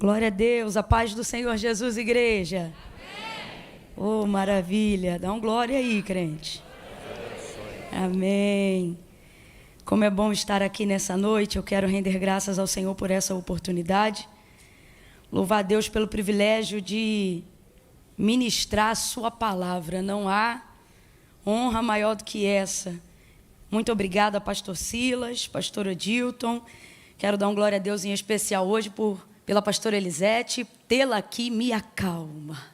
Glória a Deus, a paz do Senhor Jesus, igreja. Oh, maravilha. Dá um glória aí, crente. Amém. Como é bom estar aqui nessa noite. Eu quero render graças ao Senhor por essa oportunidade. Louvar a Deus pelo privilégio de ministrar a sua palavra. Não há honra maior do que essa. Muito obrigada, pastor Silas, pastor Odilton. Quero dar um glória a Deus em especial hoje pela pastora Elisete. Tê-la aqui me acalma.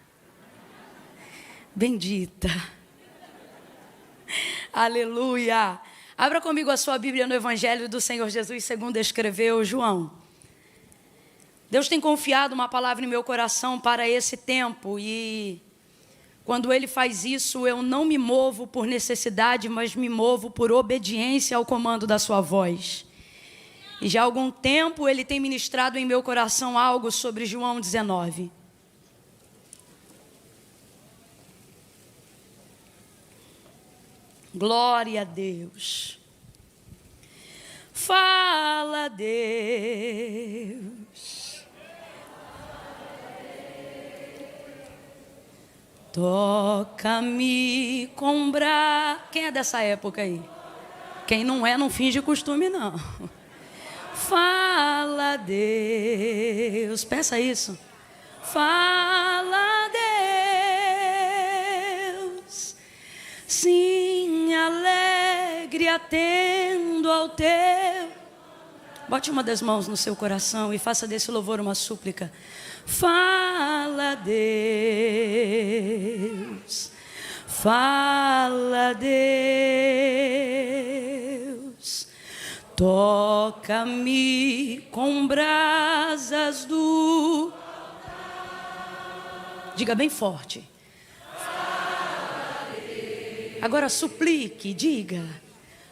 Bendita. Aleluia. Abra comigo a sua Bíblia no Evangelho do Senhor Jesus, segundo escreveu João. Deus tem confiado uma palavra em meu coração para esse tempo e quando Ele faz isso, eu não me movo por necessidade, mas me movo por obediência ao comando da sua voz. E já há algum tempo Ele tem ministrado em meu coração algo sobre João 19. Glória a Deus. Fala, Deus. Toca-me com Quem é dessa época aí? Quem não é, não finge costume, não. Fala, Deus. Peça isso. Fala, Deus. Sim, alegre atendo ao teu. Bote uma das mãos no seu coração e faça desse louvor uma súplica. Fala, Deus. Fala, Deus. Toca-me com brasas do... Diga bem forte. Agora suplique, diga.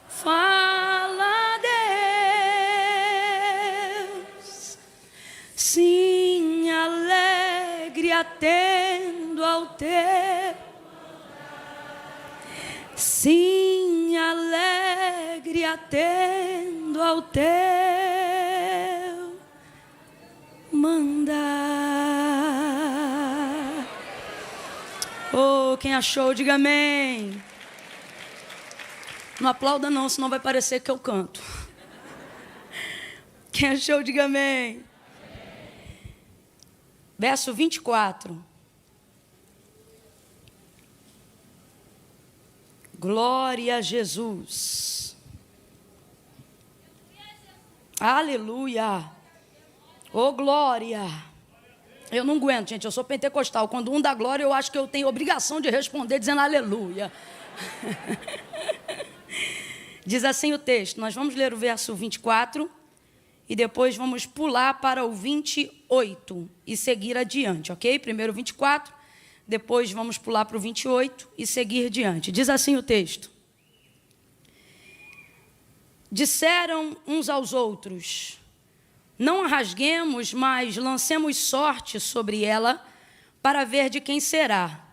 Fala, Deus. Sim, alegre atendo ao teu. Sim, alegre atendo ao teu mandar. Oh, quem achou, diga amém. Não aplauda não, senão vai parecer que eu canto. Quem achou, diga amém. Verso 24. Glória a Jesus. Aleluia. Oh, glória. Eu não aguento, gente, eu sou pentecostal. Quando um dá glória, eu acho que eu tenho obrigação de responder dizendo aleluia. Diz assim o texto, nós vamos ler o verso 24 e depois vamos pular para o 28 e seguir adiante, ok? Primeiro o 24, depois vamos pular para o 28 e seguir adiante. Diz assim o texto. Disseram uns aos outros, não a rasguemos, mas lancemos sorte sobre ela para ver de quem será.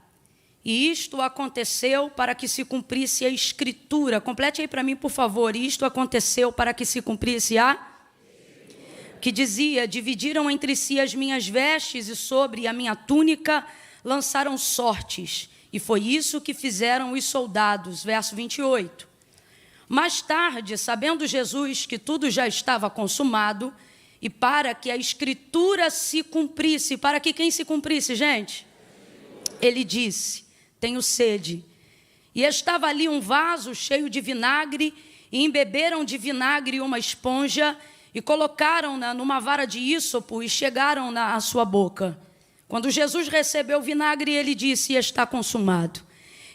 E isto aconteceu para que se cumprisse a Escritura. Complete aí para mim, por favor. Isto aconteceu para que se cumprisse que dizia, dividiram entre si as minhas vestes e sobre a minha túnica lançaram sortes. E foi isso que fizeram os soldados. Verso 28. Mais tarde, sabendo Jesus que tudo já estava consumado, e para que a Escritura se cumprisse, para que quem se cumprisse, gente? Ele disse, tenho sede. E estava ali um vaso cheio de vinagre, e embeberam de vinagre uma esponja, e colocaram-na numa vara de ísopo, e chegaram-na à sua boca. Quando Jesus recebeu o vinagre, ele disse, está consumado.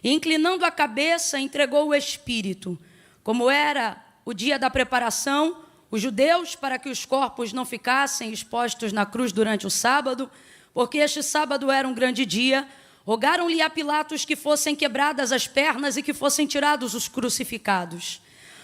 E inclinando a cabeça, entregou o Espírito. Como era o dia da preparação, os judeus, para que os corpos não ficassem expostos na cruz durante o sábado, porque este sábado era um grande dia, rogaram-lhe a Pilatos que fossem quebradas as pernas e que fossem tirados os crucificados.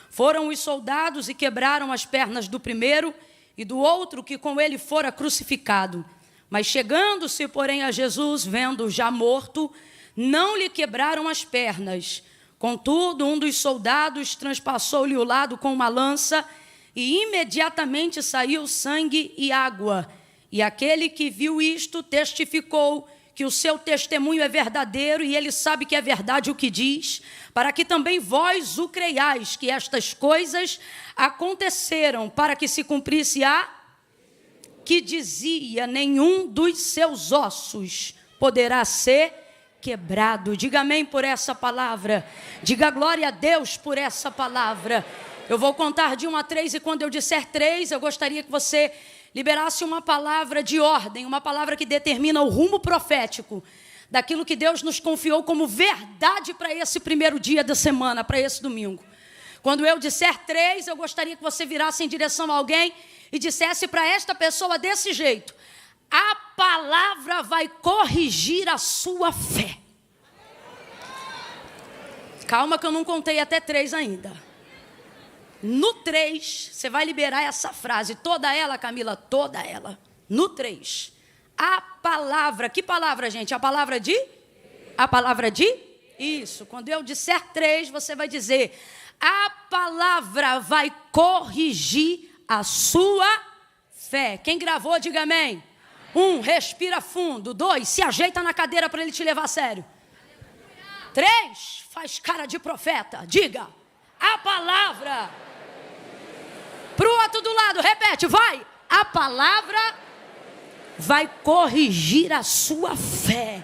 Foram os soldados e quebraram as pernas do primeiro e do outro que com ele fora crucificado. Mas chegando-se, porém, a Jesus, vendo-o já morto, não lhe quebraram as pernas. Contudo, um dos soldados transpassou-lhe o lado com uma lança e imediatamente saiu sangue e água. E aquele que viu isto testificou que o seu testemunho é verdadeiro e ele sabe que é verdade o que diz, para que também vós o creiais, que estas coisas aconteceram para que se cumprisse a que dizia: nenhum dos seus ossos poderá ser quebrado. Diga amém por essa palavra. Diga glória a Deus por essa palavra. Eu vou contar de 1 a 3 e quando eu disser 3, eu gostaria que você liberasse uma palavra de ordem, uma palavra que determina o rumo profético daquilo que Deus nos confiou como verdade para esse primeiro dia da semana, para esse domingo. Quando eu disser 3, eu gostaria que você virasse em direção a alguém e dissesse para esta pessoa desse jeito: a palavra vai corrigir a sua fé. Calma que eu não contei até 3 ainda. No 3, você vai liberar essa frase, toda ela, Camila, toda ela. No 3, a palavra, que palavra, gente? A palavra de? A palavra de? Isso, quando eu disser 3, você vai dizer: a palavra vai corrigir a sua fé. Quem gravou, diga amém. 1, respira fundo. 2, se ajeita na cadeira para ele te levar a sério. 3, faz cara de profeta. Diga: a palavra. Para o outro do lado, repete, vai. A palavra vai corrigir a sua fé.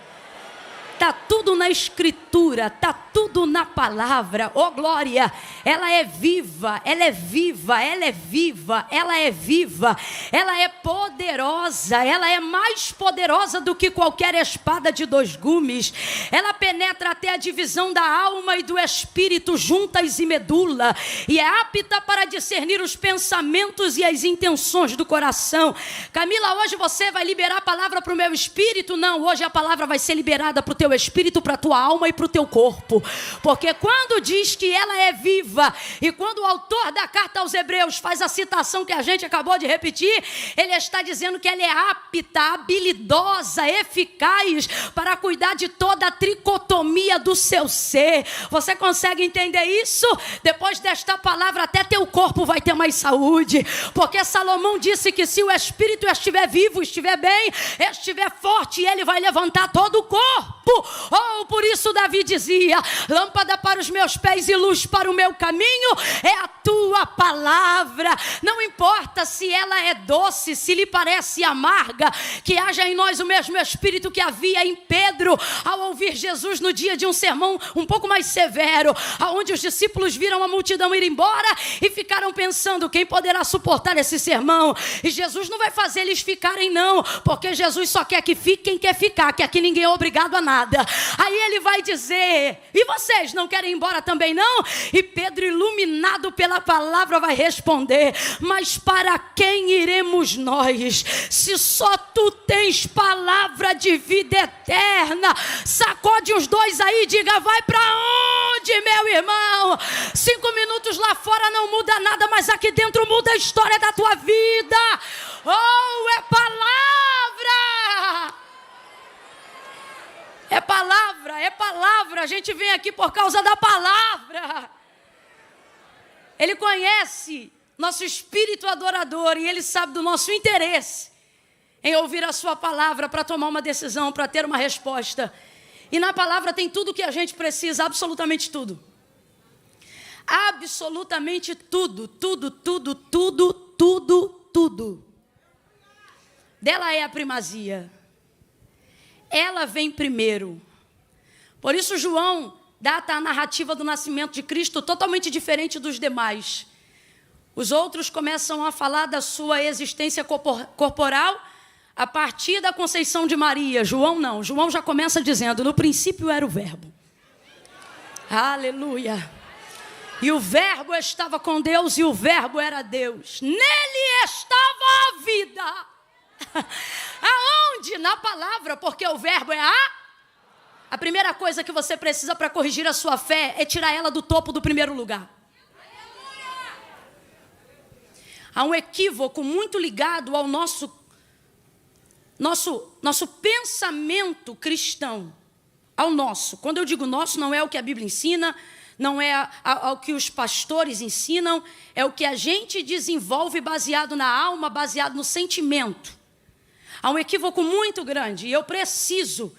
Está tudo na escritura, está tudo na palavra. Oh glória, ela é viva, ela é viva, ela é viva, ela é viva. Ela é poderosa, ela é mais poderosa do que qualquer espada de 2 gumes. Ela penetra até a divisão da alma e do espírito, juntas e medula. E é apta para discernir os pensamentos e as intenções do coração. Camila, hoje você vai liberar a palavra para o meu espírito? Não, hoje a palavra vai ser liberada para o teu espírito, para a tua alma e para o teu corpo. Porque quando diz que ela é viva, e quando o autor da carta aos Hebreus faz a citação que a gente acabou de repetir, ele está dizendo que ela é apta, habilidosa, eficaz para cuidar de toda a tricotomia do seu ser. Você consegue entender isso? Depois desta palavra, até teu corpo vai ter mais saúde, porque Salomão disse que se o espírito estiver vivo, estiver bem, estiver forte, ele vai levantar todo o corpo. Oh, por isso Davi dizia: lâmpada para os meus pés e luz para o meu caminho é a tua palavra. Não importa se ela é doce, se lhe parece amarga, que haja em nós o mesmo espírito que havia em Pedro ao ouvir Jesus no dia de um sermão um pouco mais severo, onde os discípulos viram a multidão ir embora e ficaram pensando: quem poderá suportar esse sermão? E Jesus não vai fazer eles ficarem não, porque Jesus só quer que fique quem quer ficar, que aqui ninguém é obrigado a nada. Aí ele vai dizer: e vocês não querem ir embora também não? E Pedro, iluminado pela palavra, vai responder: mas para quem iremos nós, se só tu tens palavra de vida eterna? Sacode os 2 aí e diga: vai para onde, meu irmão? 5 minutos lá fora não muda nada, mas aqui dentro muda a história da tua vida. Oh, é palavra! É palavra, é palavra. A gente vem aqui por causa da palavra. Ele conhece nosso espírito adorador e ele sabe do nosso interesse em ouvir a sua palavra para tomar uma decisão, para ter uma resposta. E na palavra tem tudo o que a gente precisa, absolutamente tudo. Absolutamente tudo, tudo, tudo, tudo, tudo, tudo. Dela é a primazia. Ela vem primeiro. Por isso João data a narrativa do nascimento de Cristo totalmente diferente dos demais. Os outros começam a falar da sua existência corporal a partir da conceição de Maria. João não. João já começa dizendo: no princípio era o verbo. Aleluia. E o verbo estava com Deus e o verbo era Deus. Nele estava a vida. Aonde? Na palavra, porque o verbo é a primeira coisa que você precisa para corrigir a sua fé é tirar ela do topo do primeiro lugar. Há um equívoco muito ligado ao nosso pensamento cristão. Ao nosso. Quando eu digo nosso, não é o que a Bíblia ensina, não é ao que os pastores ensinam, é o que a gente desenvolve baseado na alma, baseado no sentimento. Há um equívoco muito grande e eu preciso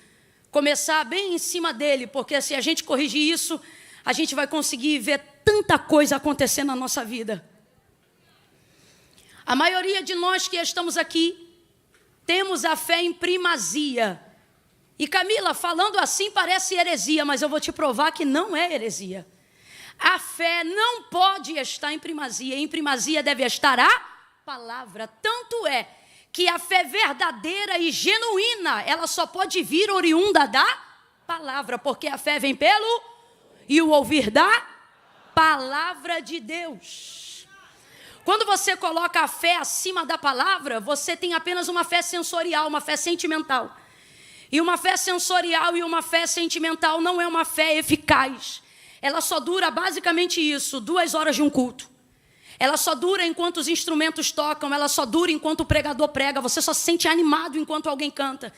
começar bem em cima dele, porque se a gente corrigir isso, a gente vai conseguir ver tanta coisa acontecer na nossa vida. A maioria de nós que estamos aqui temos a fé em primazia. E Camila, falando assim parece heresia, mas eu vou te provar que não é heresia. A fé não pode estar em primazia. Em primazia deve estar a palavra. Tanto é que a fé verdadeira e genuína, ela só pode vir oriunda da palavra, porque a fé vem pelo e o ouvir da palavra de Deus. Quando você coloca a fé acima da palavra, você tem apenas uma fé sensorial, uma fé sentimental. E uma fé sensorial e uma fé sentimental não é uma fé eficaz. Ela só dura basicamente isso, 2 horas de um culto. Ela só dura enquanto os instrumentos tocam, ela só dura enquanto o pregador prega, você só se sente animado enquanto alguém canta.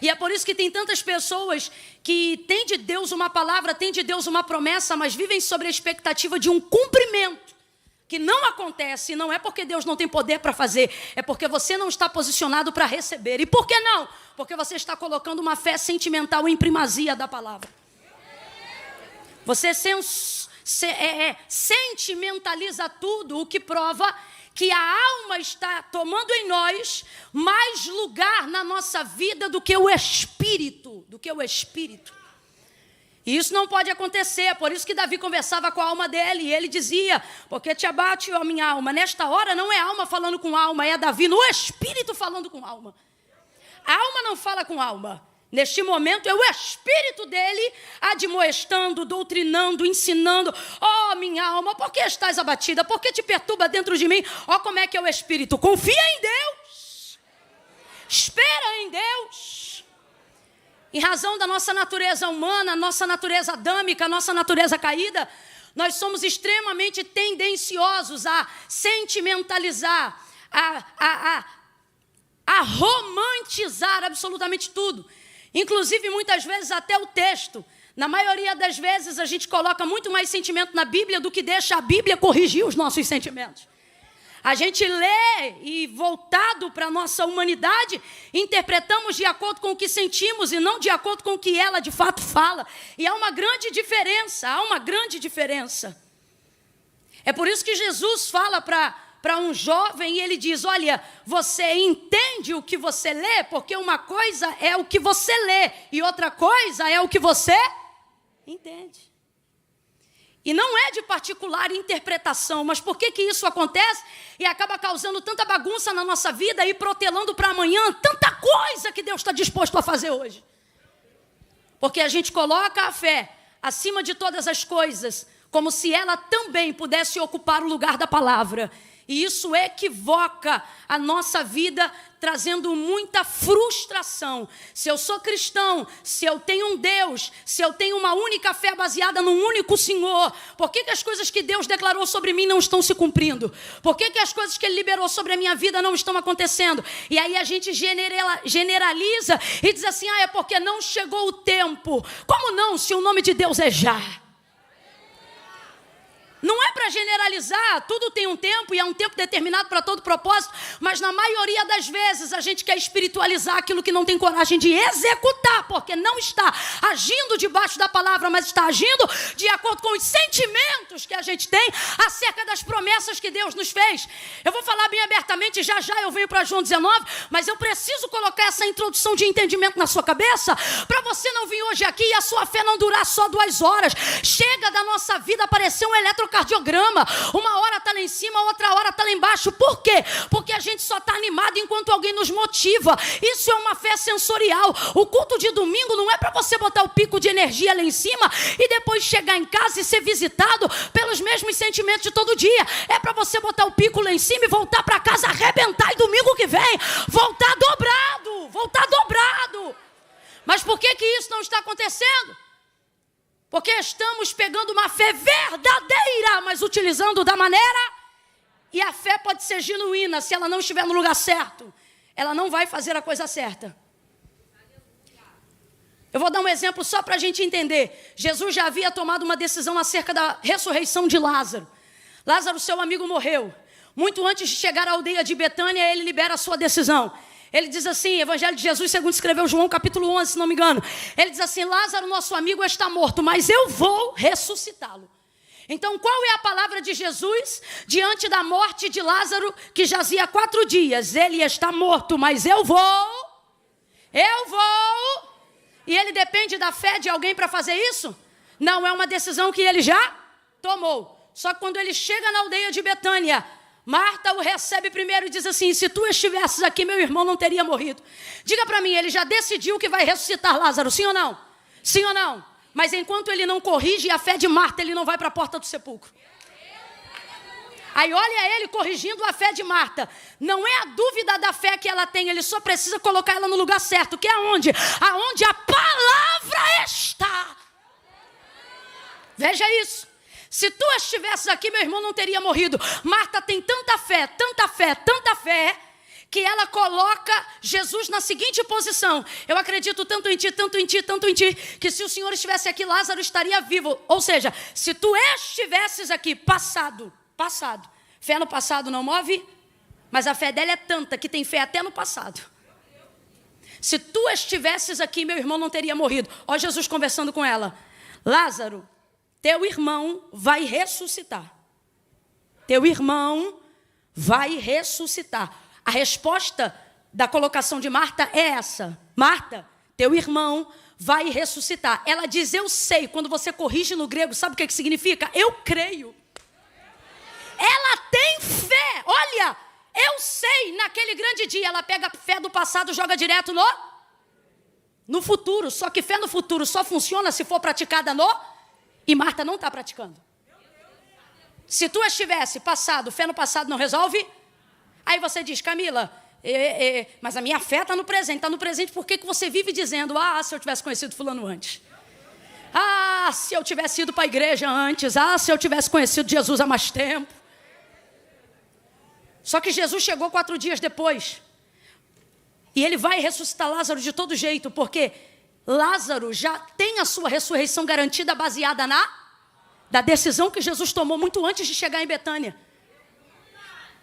E é por isso que tem tantas pessoas que têm de Deus uma palavra, têm de Deus uma promessa, mas vivem sobre a expectativa de um cumprimento, que não acontece, e não é porque Deus não tem poder para fazer, é porque você não está posicionado para receber. E por que não? Porque você está colocando uma fé sentimental em primazia da palavra. Você sentimentaliza tudo, o que prova que a alma está tomando em nós mais lugar na nossa vida do que o espírito, E isso não pode acontecer, por isso que Davi conversava com a alma dele, e ele dizia, porque te abate, ó minha alma. Nesta hora não é alma falando com alma, é Davi no espírito falando com alma. A alma não fala com alma. Neste momento é o espírito dele admoestando, doutrinando, ensinando. Ó minha alma, por que estás abatida? Por que te perturba dentro de mim? Ó como é que é o espírito. Confia em Deus. Espera em Deus. Em razão da nossa natureza humana, nossa natureza adâmica, nossa natureza caída, nós somos extremamente tendenciosos a sentimentalizar, a romantizar absolutamente tudo. Inclusive, muitas vezes, até o texto. Na maioria das vezes, a gente coloca muito mais sentimento na Bíblia do que deixa a Bíblia corrigir os nossos sentimentos. A gente lê e, voltado para a nossa humanidade, interpretamos de acordo com o que sentimos e não de acordo com o que ela, de fato, fala. E há uma grande diferença, É por isso que Jesus fala para um jovem e ele diz, olha, você entende o que você lê? Porque uma coisa é o que você lê e outra coisa é o que você entende. E não é de particular interpretação, mas por que isso acontece e acaba causando tanta bagunça na nossa vida e protelando para amanhã tanta coisa que Deus está disposto a fazer hoje? Porque a gente coloca a fé acima de todas as coisas, como se ela também pudesse ocupar o lugar da palavra. E isso equivoca a nossa vida, trazendo muita frustração. Se eu sou cristão, se eu tenho um Deus, se eu tenho uma única fé baseada num único Senhor, por que as coisas que Deus declarou sobre mim não estão se cumprindo? Por que as coisas que Ele liberou sobre a minha vida não estão acontecendo? E aí a gente generaliza e diz assim, é porque não chegou o tempo. Como não, se o nome de Deus é já? Não é para generalizar, tudo tem um tempo e é um tempo determinado para todo propósito, mas na maioria das vezes a gente quer espiritualizar aquilo que não tem coragem de executar, porque não está agindo debaixo da palavra, mas está agindo de acordo com os sentimentos que a gente tem acerca das promessas que Deus nos fez. Eu vou falar bem abertamente, já eu venho para João 19, mas eu preciso colocar essa introdução de entendimento na sua cabeça, para você não vir hoje aqui e a sua fé não durar só 2 horas. Chega da nossa vida aparecer um eletrocardiograma, uma hora está lá em cima, outra hora está lá embaixo. Por quê? Porque a gente só está animado enquanto alguém nos motiva. Isso é uma fé sensorial. O culto de domingo não é para você botar o pico de energia lá em cima e depois chegar em casa e ser visitado pelos mesmos sentimentos de todo dia. É para você botar o pico lá em cima e voltar para casa, arrebentar, e domingo que vem voltar dobrado. Mas por que isso não está acontecendo? Porque estamos pegando uma fé verdadeira, mas utilizando da maneira. E a fé pode ser genuína, se ela não estiver no lugar certo, ela não vai fazer a coisa certa. Eu vou dar um exemplo só para a gente entender. Jesus já havia tomado uma decisão acerca da ressurreição de Lázaro. Lázaro, seu amigo, morreu. Muito antes de chegar à aldeia de Betânia, ele libera a sua decisão. Ele diz assim, Evangelho de Jesus, segundo escreveu João, capítulo 11, se não me engano. Ele diz assim, Lázaro, nosso amigo, está morto, mas eu vou ressuscitá-lo. Então, qual é a palavra de Jesus diante da morte de Lázaro, que jazia 4 dias? Ele está morto, mas eu vou. E ele depende da fé de alguém para fazer isso? Não, é uma decisão que ele já tomou. Só que quando ele chega na aldeia de Betânia, Marta o recebe primeiro e diz assim, se tu estivesses aqui, meu irmão não teria morrido. Diga para mim, ele já decidiu que vai ressuscitar Lázaro, sim ou não? Sim ou não? Mas enquanto ele não corrige a fé de Marta, ele não vai para a porta do sepulcro. Aí olha ele corrigindo a fé de Marta. Não é a dúvida da fé que ela tem, ele só precisa colocar ela no lugar certo, que é aonde? Aonde a palavra está. Veja isso. Se tu estivesses aqui, meu irmão não teria morrido. Marta tem tanta fé, que ela coloca Jesus na seguinte posição. Eu acredito tanto em ti, que se o Senhor estivesse aqui, Lázaro estaria vivo. Ou seja, se tu estivesses aqui, passado. Fé no passado não move, mas a fé dela é tanta que tem fé até no passado. Se tu estivesses aqui, meu irmão não teria morrido. Ó Jesus conversando com ela. Lázaro, teu irmão vai ressuscitar. A resposta da colocação de Marta é essa. Marta, teu irmão vai ressuscitar. Ela diz, eu sei. Quando você corrige no grego, sabe o que significa? Eu creio. Ela tem fé. Olha, eu sei, naquele grande dia, ela pega a fé do passado e joga direto no futuro. Só que fé no futuro só funciona se for praticada E Marta não está praticando. Se tu estivesse passado, fé no passado não resolve? Aí você diz, Camila, mas a minha fé está no presente. Por que você vive dizendo, se eu tivesse conhecido fulano antes? Se eu tivesse ido para a igreja antes. Se eu tivesse conhecido Jesus há mais tempo. Só que Jesus chegou 4 dias depois. E ele vai ressuscitar Lázaro de todo jeito, porque Lázaro já tem a sua ressurreição garantida baseada da decisão que Jesus tomou muito antes de chegar em Betânia.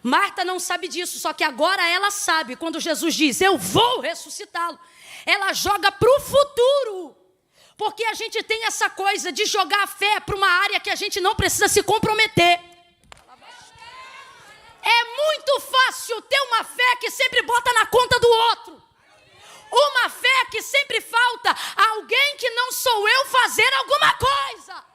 Marta não sabe disso, só que agora ela sabe. Quando Jesus diz, eu vou ressuscitá-lo, ela joga para o futuro. Porque a gente tem essa coisa de jogar a fé para uma área que a gente não precisa se comprometer. É muito fácil ter uma fé que sempre bota na conta do outro. Uma fé que sempre falta alguém que não sou eu fazer alguma coisa.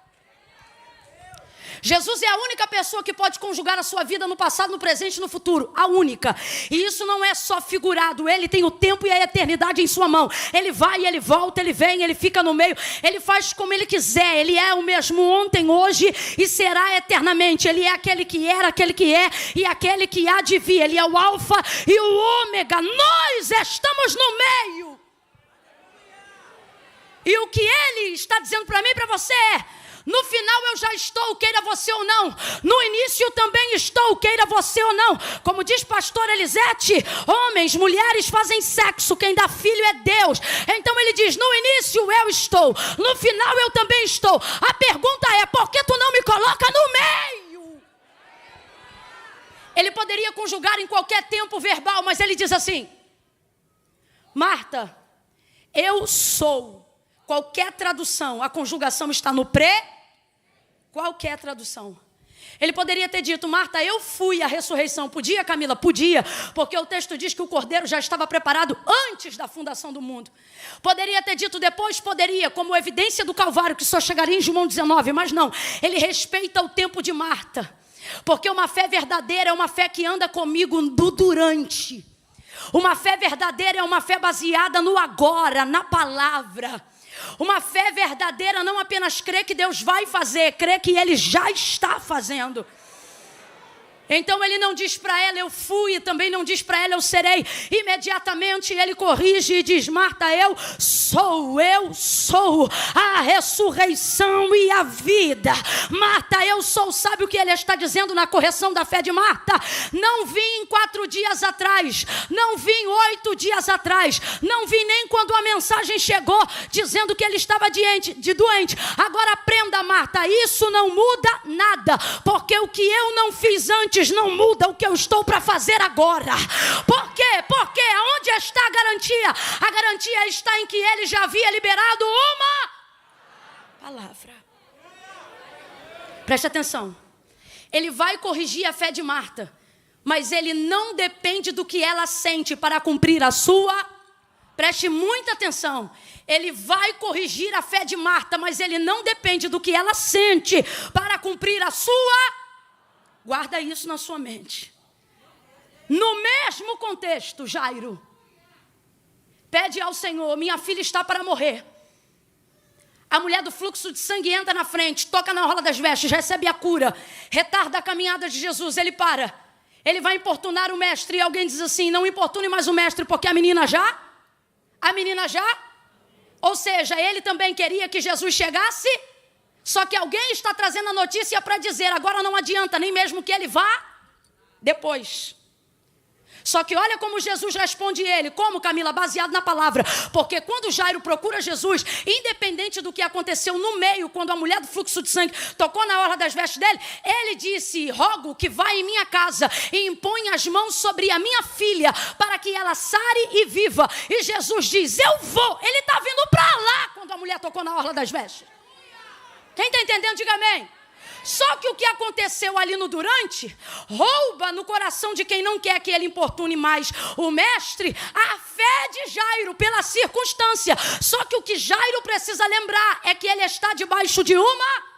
Jesus é a única pessoa que pode conjugar a sua vida no passado, no presente e no futuro. A única. E isso não é só figurado. Ele tem o tempo e a eternidade em sua mão. Ele vai, ele volta, ele vem, ele fica no meio. Ele faz como ele quiser. Ele é o mesmo ontem, hoje e será eternamente. Ele é aquele que era, aquele que é e aquele que há de vir. Ele é o alfa e o ômega. Nós estamos no meio. E o que ele está dizendo para mim e para você é, no final eu já estou, queira você ou não. No início eu também estou, queira você ou não. Como diz pastor Elisete, homens, mulheres fazem sexo, quem dá filho é Deus. Então ele diz, no início eu estou, no final eu também estou. A pergunta é, por que tu não me coloca no meio? Ele poderia conjugar em qualquer tempo verbal, mas ele diz assim, Marta, eu sou. Qualquer tradução, a conjugação está no pré. Qualquer tradução. Ele poderia ter dito, Marta, eu fui a ressurreição. Podia, Camila? Podia, porque o texto diz que o cordeiro já estava preparado antes da fundação do mundo. Poderia ter dito depois? Poderia, como evidência do Calvário, que só chegaria em João 19, mas não. Ele respeita o tempo de Marta, porque uma fé verdadeira é uma fé que anda comigo no durante. Uma fé verdadeira é uma fé baseada no agora, na palavra. Uma fé verdadeira não apenas crê que Deus vai fazer, crê que Ele já está fazendo. Então ele não diz para ela, eu fui, e também não diz para ela, eu serei. Imediatamente ele corrige e diz, Marta, eu sou a ressurreição e a vida. Marta, eu sou. Sabe o que ele está dizendo na correção da fé de Marta? Não vim 4 dias atrás, não vim 8 dias atrás, não vim nem quando a mensagem chegou dizendo que ele estava doente. Agora aprenda, Marta, isso não muda nada, porque o que eu não fiz antes antes não muda o que eu estou para fazer agora. Por quê? Porque onde está a garantia? A garantia está em que ele já havia liberado uma palavra. Preste atenção. Ele vai corrigir a fé de Marta, mas ele não depende do que ela sente para cumprir a sua. Preste muita atenção. Ele vai corrigir a fé de Marta, mas ele não depende do que ela sente para cumprir a sua. Guarda isso na sua mente. No mesmo contexto, Jairo pede ao Senhor: minha filha está para morrer. A mulher do fluxo de sangue entra na frente, toca na orla das vestes, recebe a cura, retarda a caminhada de Jesus. Ele para, ele vai importunar o mestre, e alguém diz assim: não importune mais o mestre, porque a menina já. Ou seja, ele também queria que Jesus chegasse, só que alguém está trazendo a notícia para dizer: agora não adianta, nem mesmo que ele vá depois. Só que olha como Jesus responde ele. Como, Camila? Baseado na palavra. Porque quando Jairo procura Jesus, independente do que aconteceu no meio, quando a mulher do fluxo de sangue tocou na orla das vestes dele, ele disse: rogo que vá em minha casa e imponha as mãos sobre a minha filha, para que ela sare e viva. E Jesus diz: eu vou. Ele está vindo para lá quando a mulher tocou na orla das vestes. Quem está entendendo, diga amém. Só que o que aconteceu ali no durante rouba no coração de quem não quer que ele importune mais o mestre a fé de Jairo pela circunstância. Só que o que Jairo precisa lembrar é que ele está debaixo de uma.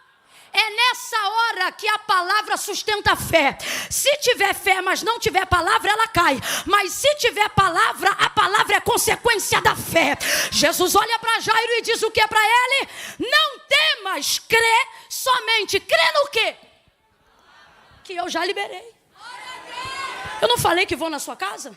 É nessa hora que a palavra sustenta a fé. Se tiver fé, mas não tiver palavra, ela cai. Mas se tiver palavra, a palavra é consequência da fé. Jesus olha para Jairo e diz o que para ele? Não temas, crê somente. Crê no quê? Que eu já liberei. Eu não falei que vou na sua casa?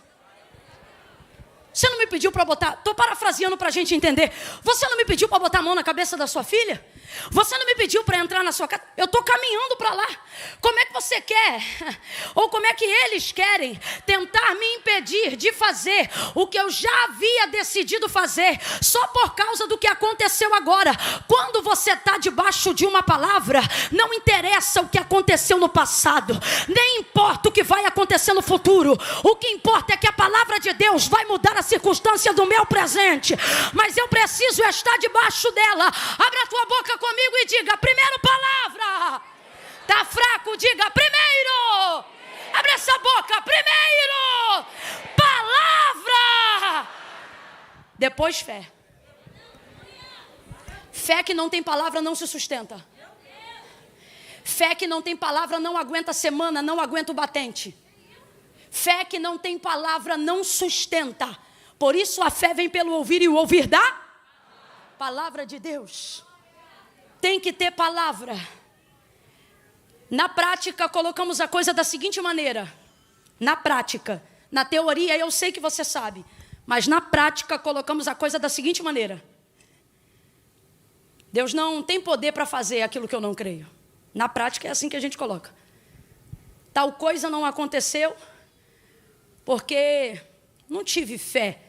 Você não me pediu para botar... Estou parafraseando para a gente entender. Você não me pediu para botar a mão na cabeça da sua filha? Você não me pediu para entrar na sua casa? Eu estou caminhando para lá. Como é que você quer? Ou como é que eles querem tentar me impedir de fazer o que eu já havia decidido fazer, só por causa do que aconteceu agora? Quando você está debaixo de uma palavra, não interessa o que aconteceu no passado, nem importa o que vai acontecer no futuro. O que importa é que a palavra de Deus vai mudar a circunstância do meu presente, mas eu preciso estar debaixo dela. Abra a tua boca comigo e diga: primeiro palavra. Tá fraco? Diga: primeiro. Abre essa boca. Primeiro palavra, depois fé. Fé que não tem palavra não se sustenta. Fé que não tem palavra não aguenta a semana, não aguenta o batente. Fé que não tem palavra não sustenta. Por isso a fé vem pelo ouvir, e o ouvir da palavra de Deus. Tem que ter palavra. Na prática, colocamos a coisa da seguinte maneira. Na prática, na teoria eu sei que você sabe, mas na prática colocamos a coisa da seguinte maneira. Deus não tem poder para fazer aquilo que eu não creio. Na prática é assim que a gente coloca. Tal coisa não aconteceu porque não tive fé.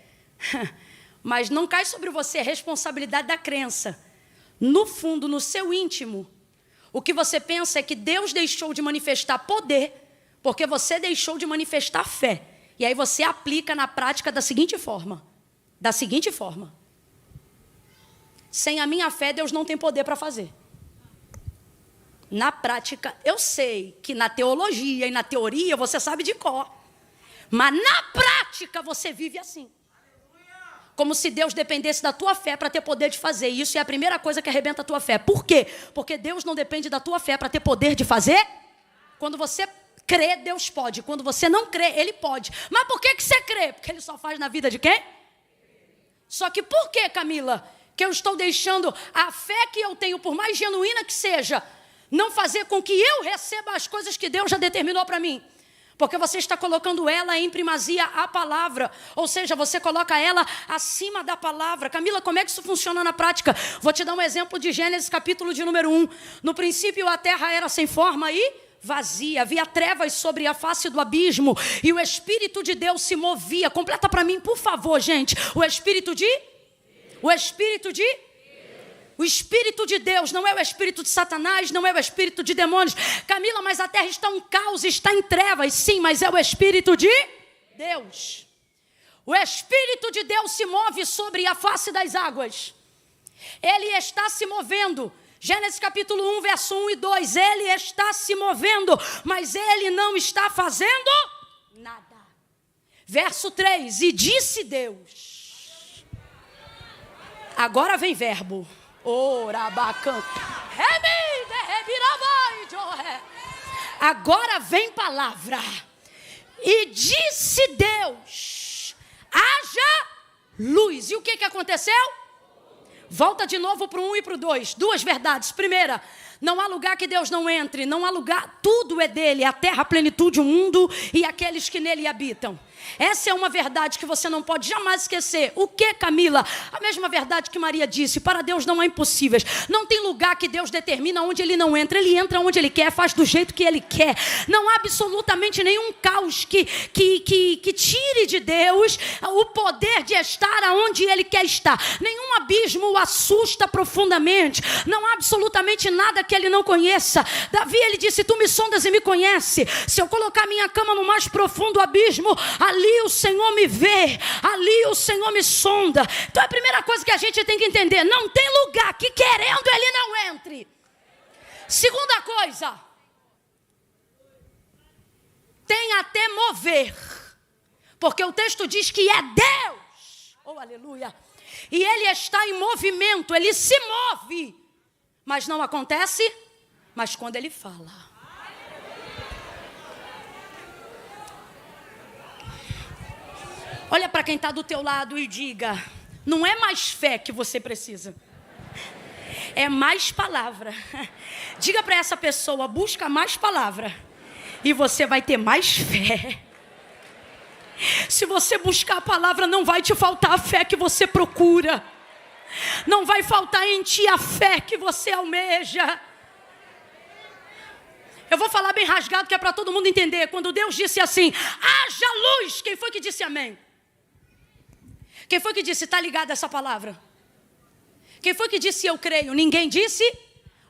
Mas não cai sobre você a responsabilidade da crença. No fundo, no seu íntimo, o que você pensa é que Deus deixou de manifestar poder porque você deixou de manifestar fé. E aí você aplica na prática da seguinte forma. Sem a minha fé, Deus não tem poder para fazer. Na prática, eu sei que na teologia e na teoria você sabe de cor. Mas na prática você vive assim. Como se Deus dependesse da tua fé para ter poder de fazer. E isso é a primeira coisa que arrebenta a tua fé. Por quê? Porque Deus não depende da tua fé para ter poder de fazer. Quando você crê, Deus pode. Quando você não crê, Ele pode. Mas por que você crê? Porque Ele só faz na vida de quem? Só que por que, Camila, que eu estou deixando a fé que eu tenho, por mais genuína que seja, não fazer com que eu receba as coisas que Deus já determinou para mim? Porque você está colocando ela em primazia a palavra. Ou seja, você coloca ela acima da palavra. Camila, como é que isso funciona na prática? Vou te dar um exemplo de Gênesis capítulo de número 1. No princípio a terra era sem forma e vazia. Havia trevas sobre a face do abismo. E o Espírito de Deus se movia. Completa para mim, por favor, gente. O Espírito de... O Espírito de Deus não é o Espírito de Satanás, não é o Espírito de demônios. Camila, mas a terra está um caos, está em trevas. Sim, mas é o Espírito de Deus. O Espírito de Deus se move sobre a face das águas. Ele está se movendo. Gênesis capítulo 1, verso 1 e 2. Ele está se movendo, mas ele não está fazendo nada. Verso 3. E disse Deus. Agora vem verbo. Agora vem palavra. E disse Deus: haja luz. E o que aconteceu? Volta de novo para o 1 e para o 2. Duas verdades. Primeira, não há lugar que Deus não entre. Não há lugar, tudo é dele. A terra, a plenitude, o mundo e aqueles que nele habitam. Essa é uma verdade que você não pode jamais esquecer. O que, Camila? A mesma verdade que Maria disse. Para Deus não há impossíveis. Não tem lugar que Deus determina onde ele não entra. Ele entra onde ele quer, faz do jeito que ele quer. Não há absolutamente nenhum caos que tire de Deus o poder de estar aonde ele quer estar. Nenhum abismo o assusta profundamente. Não há absolutamente nada que ele não conheça. Davi, ele disse: tu me sondas e me conhece. Se eu colocar minha cama no mais profundo abismo, ali o Senhor me vê, ali o Senhor me sonda. Então a primeira coisa que a gente tem que entender: não tem lugar que querendo ele não entre. Segunda coisa, tem até mover, porque o texto diz que é Deus, oh aleluia, e ele está em movimento, ele se move, mas não acontece, mas quando ele fala. Olha para quem está do teu lado e diga: não é mais fé que você precisa, é mais palavra. Diga para essa pessoa: busca mais palavra e você vai ter mais fé. Se você buscar a palavra, não vai te faltar a fé que você procura. Não vai faltar em ti a fé que você almeja. Eu vou falar bem rasgado que é para todo mundo entender. Quando Deus disse assim: haja luz, quem foi que disse amém? Quem foi que disse, está ligado a essa palavra? Quem foi que disse eu creio? Ninguém disse?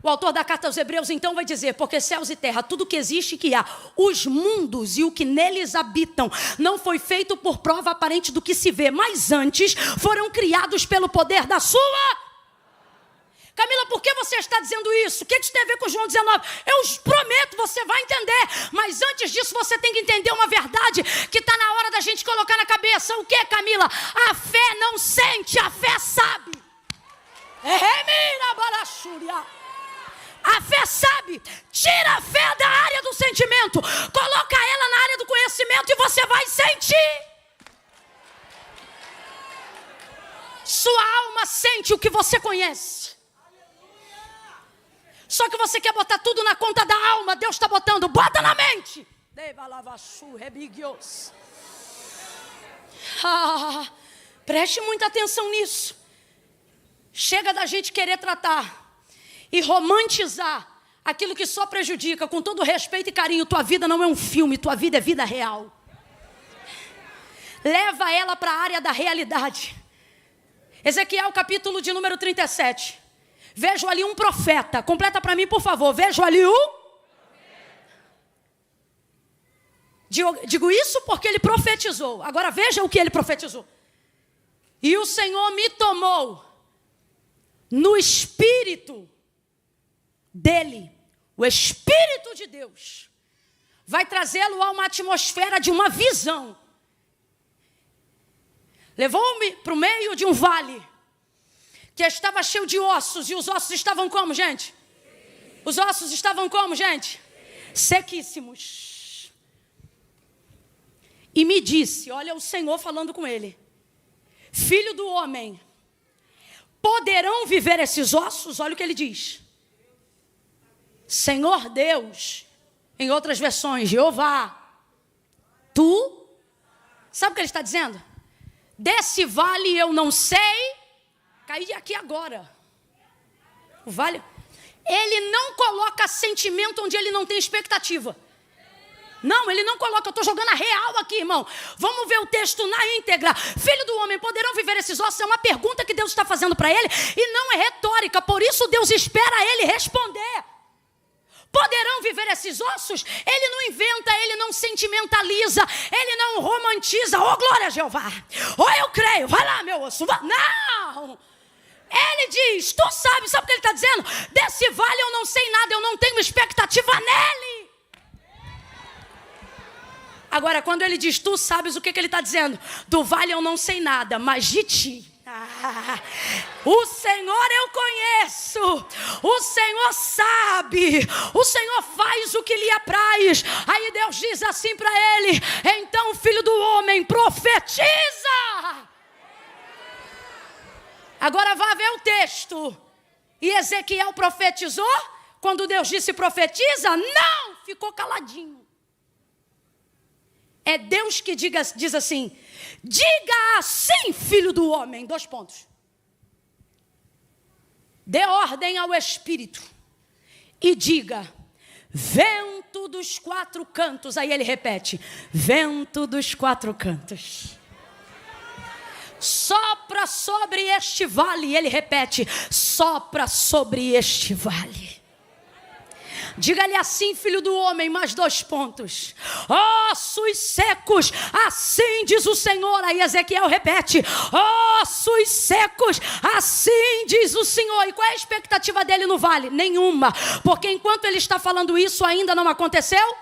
O autor da carta aos Hebreus então vai dizer: porque céus e terra, tudo que existe e que há, os mundos e o que neles habitam, não foi feito por prova aparente do que se vê, mas antes foram criados pelo poder da sua... Camila, por que você está dizendo isso? O que isso tem a ver com João 19? Eu prometo, você vai entender. Mas antes disso, você tem que entender uma verdade que está na hora da gente colocar na cabeça. O que, Camila? A fé não sente, a fé sabe. A fé sabe. Tira a fé da área do sentimento, coloca ela na área do conhecimento e você vai sentir. Sua alma sente o que você conhece. Só que você quer botar tudo na conta da alma. Deus está botando, bota na mente. Preste muita atenção nisso. Chega da gente querer tratar e romantizar aquilo que só prejudica. Com todo respeito e carinho, tua vida não é um filme, tua vida é vida real. Leva ela para a área da realidade. Ezequiel capítulo de número 37. Vejo ali um profeta. Completa para mim, por favor. Vejo ali Digo isso porque ele profetizou. Agora veja o que ele profetizou. E o Senhor me tomou no espírito dele. O Espírito de Deus vai trazê-lo a uma atmosfera de uma visão. Levou-me para o meio de um vale que estava cheio de ossos. E os ossos estavam como, gente? Os ossos estavam como, gente? Sequíssimos. E me disse, olha o Senhor falando com ele: filho do homem, poderão viver esses ossos? Olha o que ele diz. Senhor Deus, em outras versões, Jeová, tu, sabe o que ele está dizendo? Desse vale eu não sei cair aqui agora. O vale, ele não coloca sentimento onde ele não tem expectativa. Não, ele não coloca, eu estou jogando a real aqui, irmão. Vamos ver o texto na íntegra. Filho do homem, poderão viver esses ossos? É uma pergunta que Deus está fazendo para ele e não é retórica, por isso Deus espera ele responder. Poderão viver esses ossos? Ele não inventa, ele não sentimentaliza, ele não romantiza. Oh, glória a Jeová! Oh, eu creio, vai lá, meu osso. Vai. Não! Ele diz, tu sabes, sabe o que ele está dizendo? Desse vale eu não sei nada, eu não tenho expectativa nele. Agora, quando ele diz, tu sabes, o que ele está dizendo? Do vale eu não sei nada, mas de ti. O Senhor eu conheço, o Senhor sabe, o Senhor faz o que lhe apraz. Aí Deus diz assim para ele, então filho do homem, profetiza. Agora vá ver o texto. E Ezequiel profetizou? Quando Deus disse profetiza, não, ficou caladinho. É Deus que diz assim, diga assim, filho do homem, 2 pontos. Dê ordem ao Espírito e diga, vento dos 4 cantos. Aí ele repete, vento dos 4 cantos. Sopra sobre este vale. E ele repete, sopra sobre este vale. Diga-lhe assim, filho do homem, mais 2 pontos. Ossos secos, assim diz o Senhor. Aí Ezequiel repete, ossos secos, assim diz o Senhor. E qual é a expectativa dele no vale? Nenhuma, porque enquanto ele está falando isso, ainda não aconteceu.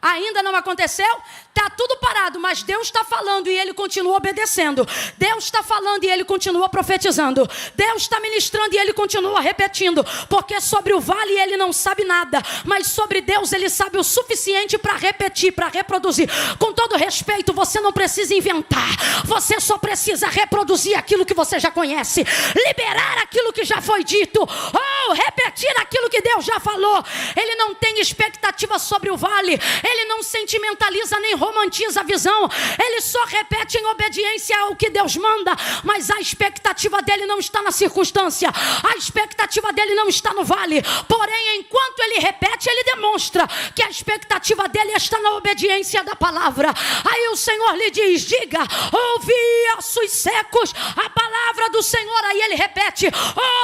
Ainda não aconteceu? Está tudo parado, mas Deus está falando e ele continua obedecendo. Deus está falando e ele continua profetizando. Deus está ministrando e ele continua repetindo. Porque sobre o vale ele não sabe nada, mas sobre Deus ele sabe o suficiente para repetir, para reproduzir. Com todo respeito, você não precisa inventar. Você só precisa reproduzir aquilo que você já conhece. Liberar aquilo que já foi dito. Ou repetir aquilo que Deus já falou. Ele não tem expectativa sobre o vale. Ele não sentimentaliza nem romantiza a visão. Ele só repete em obediência ao que Deus manda. Mas a expectativa dele não está na circunstância. A expectativa dele não está no vale. Porém, enquanto ele repete, ele demonstra que a expectativa dele está na obediência da palavra. Aí o Senhor lhe diz, diga, ouvi ossos secos, a palavra do Senhor. Aí ele repete,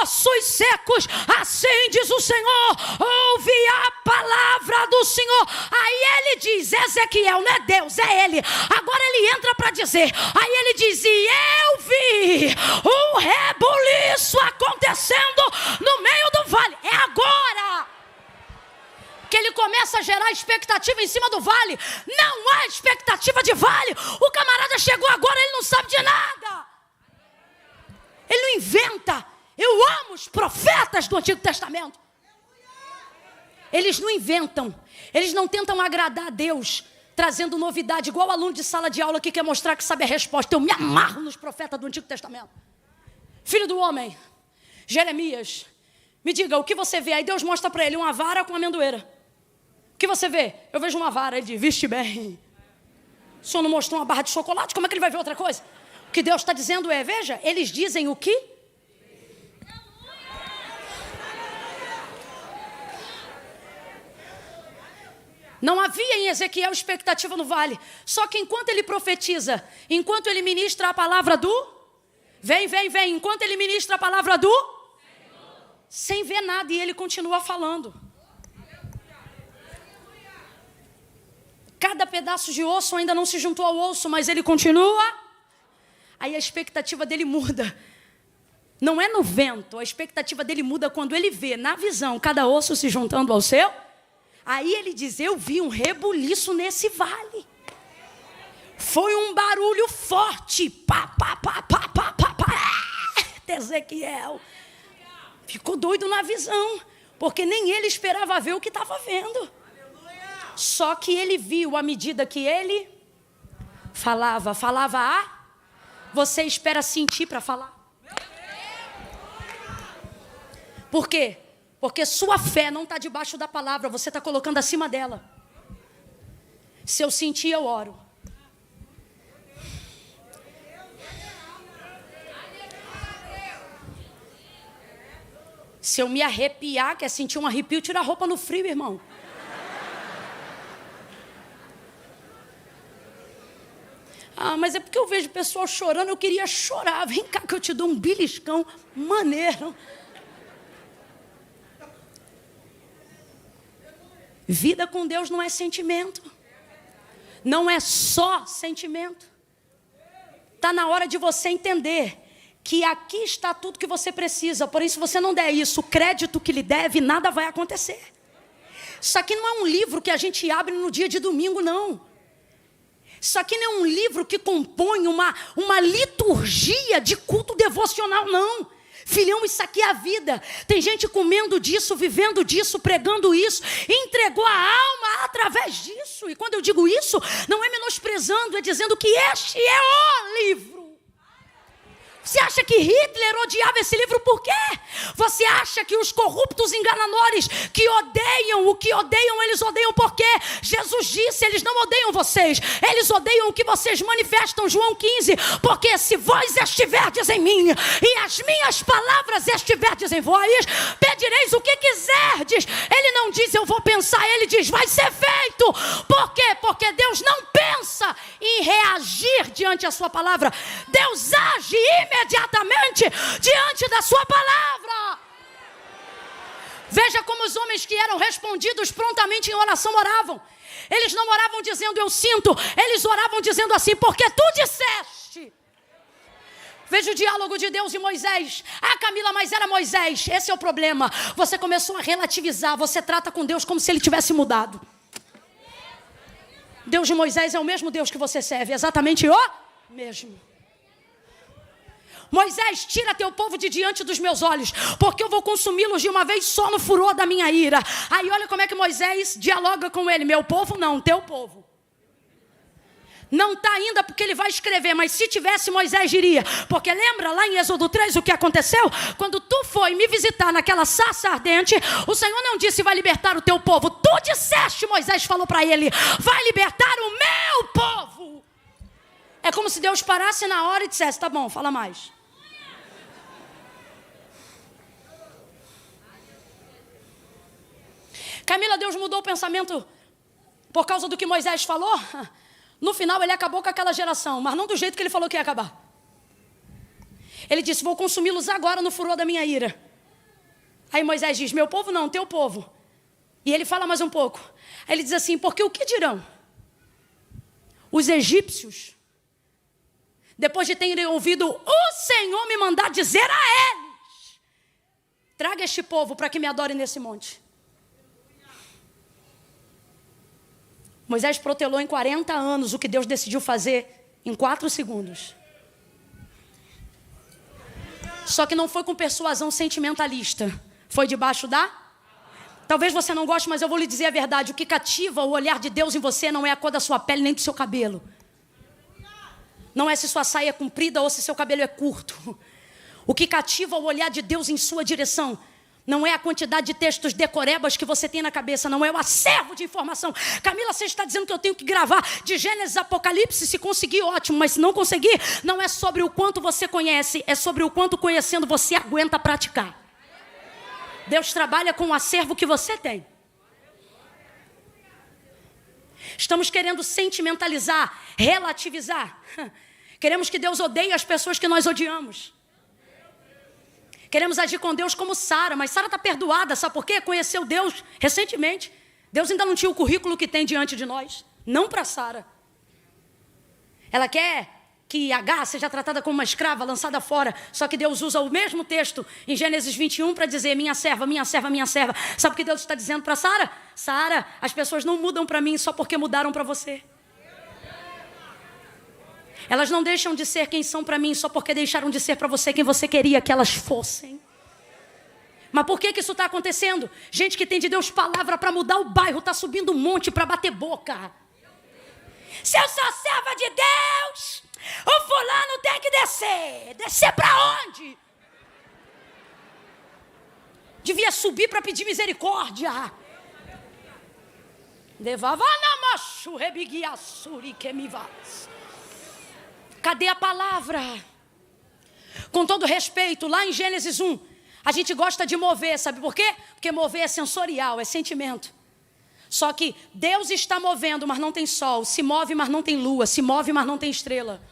ossos secos, assim diz o Senhor, ouvi a palavra do Senhor. Aí ele diz, Ezequiel, não é Deus, é ele. Agora ele entra para dizer, aí ele diz, e eu vi um rebuliço acontecendo no meio do vale. É agora que ele começa a gerar expectativa em cima do vale. Não há expectativa de vale. O camarada chegou agora, ele não sabe de nada. Ele não inventa. Eu amo os profetas do Antigo Testamento. Eles não inventam. Eles não tentam agradar a Deus, trazendo novidade, igual o aluno de sala de aula que quer mostrar que sabe a resposta. Eu me amarro nos profetas do Antigo Testamento. Filho do homem, Jeremias, me diga, o que você vê? Aí Deus mostra para ele uma vara com uma amendoeira. O que você vê? Eu vejo uma vara. Ele diz, viste bem. O senhor não mostrou uma barra de chocolate? Como é que ele vai ver outra coisa? O que Deus está dizendo é, veja, eles dizem o que? Não havia em Ezequiel expectativa no vale. Só que enquanto ele profetiza, enquanto ele ministra a palavra do... Vem. Enquanto ele ministra a palavra do... Sem ver nada, e ele continua falando. Cada pedaço de osso ainda não se juntou ao osso, mas ele continua. Aí a expectativa dele muda. Não é no vento, a expectativa dele muda quando ele vê na visão cada osso se juntando ao seu. Aí ele diz, eu vi um rebuliço nesse vale. Foi um barulho forte. Pá. Ezequiel ficou doido na visão, porque nem ele esperava ver o que estava vendo. Só que ele viu à medida que ele falava a... Você espera sentir para falar. Por quê? Porque sua fé não está debaixo da palavra, você está colocando acima dela. Se eu sentir, eu oro. Se eu me arrepiar, quer sentir um arrepio, tira a roupa no frio, irmão. vejo o pessoal chorando, eu queria chorar. Vem cá que eu te dou um beliscão maneiro. Vida com Deus não é sentimento. Não é só sentimento. Está na hora de você entender que aqui está tudo que você precisa. Porém, se você não der isso, o crédito que lhe deve, nada vai acontecer. Isso aqui não é um livro que a gente abre no dia de domingo, não. Isso aqui não é um livro que compõe uma liturgia de culto devocional, não. Filhão, isso aqui é a vida. Tem gente comendo disso, vivendo disso, pregando isso, entregou a alma através disso. E quando eu digo isso, não é menosprezando, é dizendo que este é o livro. Você acha que Hitler odiava esse livro por quê? Você acha que os corruptos enganadores que odeiam o que odeiam, eles odeiam por quê? Jesus disse, eles não odeiam vocês, eles odeiam o que vocês manifestam, João 15, porque se vós estiverdes em mim e as minhas palavras estiverdes em vós, pedireis o que quiserdes. Ele não diz eu vou pensar, ele diz vai ser feito. Por quê? Porque Deus não pensa em reagir diante da sua palavra. Deus age imediatamente diante da sua palavra. Veja como os homens que eram respondidos prontamente em oração oravam. Eles não oravam dizendo eu sinto, eles oravam dizendo assim, porque tu disseste. Veja o diálogo de Deus e Moisés. Ah, Camila, mas era Moisés. Esse é o problema. Você começou a relativizar, você trata com Deus como se ele tivesse mudado. Deus de Moisés é o mesmo Deus que você serve, exatamente o mesmo. Moisés, tira teu povo de diante dos meus olhos, porque eu vou consumi-los de uma vez só no furor da minha ira. Aí olha como é que Moisés dialoga com ele. Meu povo não, teu povo. Não está ainda porque ele vai escrever, mas se tivesse Moisés diria. Porque lembra lá em Êxodo 3 o que aconteceu? Quando tu foi me visitar naquela sarça ardente, o Senhor não disse vai libertar o teu povo. Tu disseste, Moisés falou para ele, vai libertar o meu povo. É como se Deus parasse na hora e dissesse, tá bom, fala mais. Camila, Deus mudou o pensamento por causa do que Moisés falou? No final ele acabou com aquela geração, mas não do jeito que ele falou que ia acabar. Ele disse, vou consumi-los agora no furor da minha ira. Aí Moisés diz, meu povo não, teu povo. E ele fala mais um pouco. Aí ele diz assim, porque o que dirão? Os egípcios, depois de terem ouvido o Senhor me mandar dizer a eles, traga este povo para que me adore nesse monte. Moisés protelou em 40 anos o que Deus decidiu fazer em 4 segundos. Só que não foi com persuasão sentimentalista. Foi debaixo da... Talvez você não goste, mas eu vou lhe dizer a verdade. O que cativa o olhar de Deus em você não é a cor da sua pele nem do seu cabelo. Não é se sua saia é comprida ou se seu cabelo é curto. O que cativa o olhar de Deus em sua direção não é a quantidade de textos decorebas que você tem na cabeça, não é o acervo de informação. Camila, você está dizendo que eu tenho que gravar de Gênesis a Apocalipse, se conseguir, ótimo, mas se não conseguir, não é sobre o quanto você conhece, é sobre o quanto conhecendo você aguenta praticar. Deus trabalha com o acervo que você tem. Estamos querendo sentimentalizar, relativizar. Queremos que Deus odeie as pessoas que nós odiamos. Queremos agir com Deus como Sara, mas Sara está perdoada, sabe por quê? Conheceu Deus recentemente. Deus ainda não tinha o currículo que tem diante de nós. Não para Sara. Ela quer que Agar seja tratada como uma escrava, lançada fora. Só que Deus usa o mesmo texto em Gênesis 21 para dizer minha serva, minha serva, minha serva. Sabe o que Deus está dizendo para Sara? Sara, as pessoas não mudam para mim só porque mudaram para você. Elas não deixam de ser quem são para mim só porque deixaram de ser para você quem você queria que elas fossem. Mas por que isso está acontecendo? Gente que tem de Deus palavra para mudar o bairro, está subindo um monte para bater boca. Se eu sou serva de Deus, o fulano tem que descer. Descer para onde? Devia subir para pedir misericórdia. Cadê a palavra? Com todo respeito, lá em Gênesis 1, a gente gosta de mover, sabe por quê? Porque mover é sensorial, é sentimento. Só que Deus está movendo, mas não tem sol. Se move, mas não tem lua. Se move, mas não tem estrela.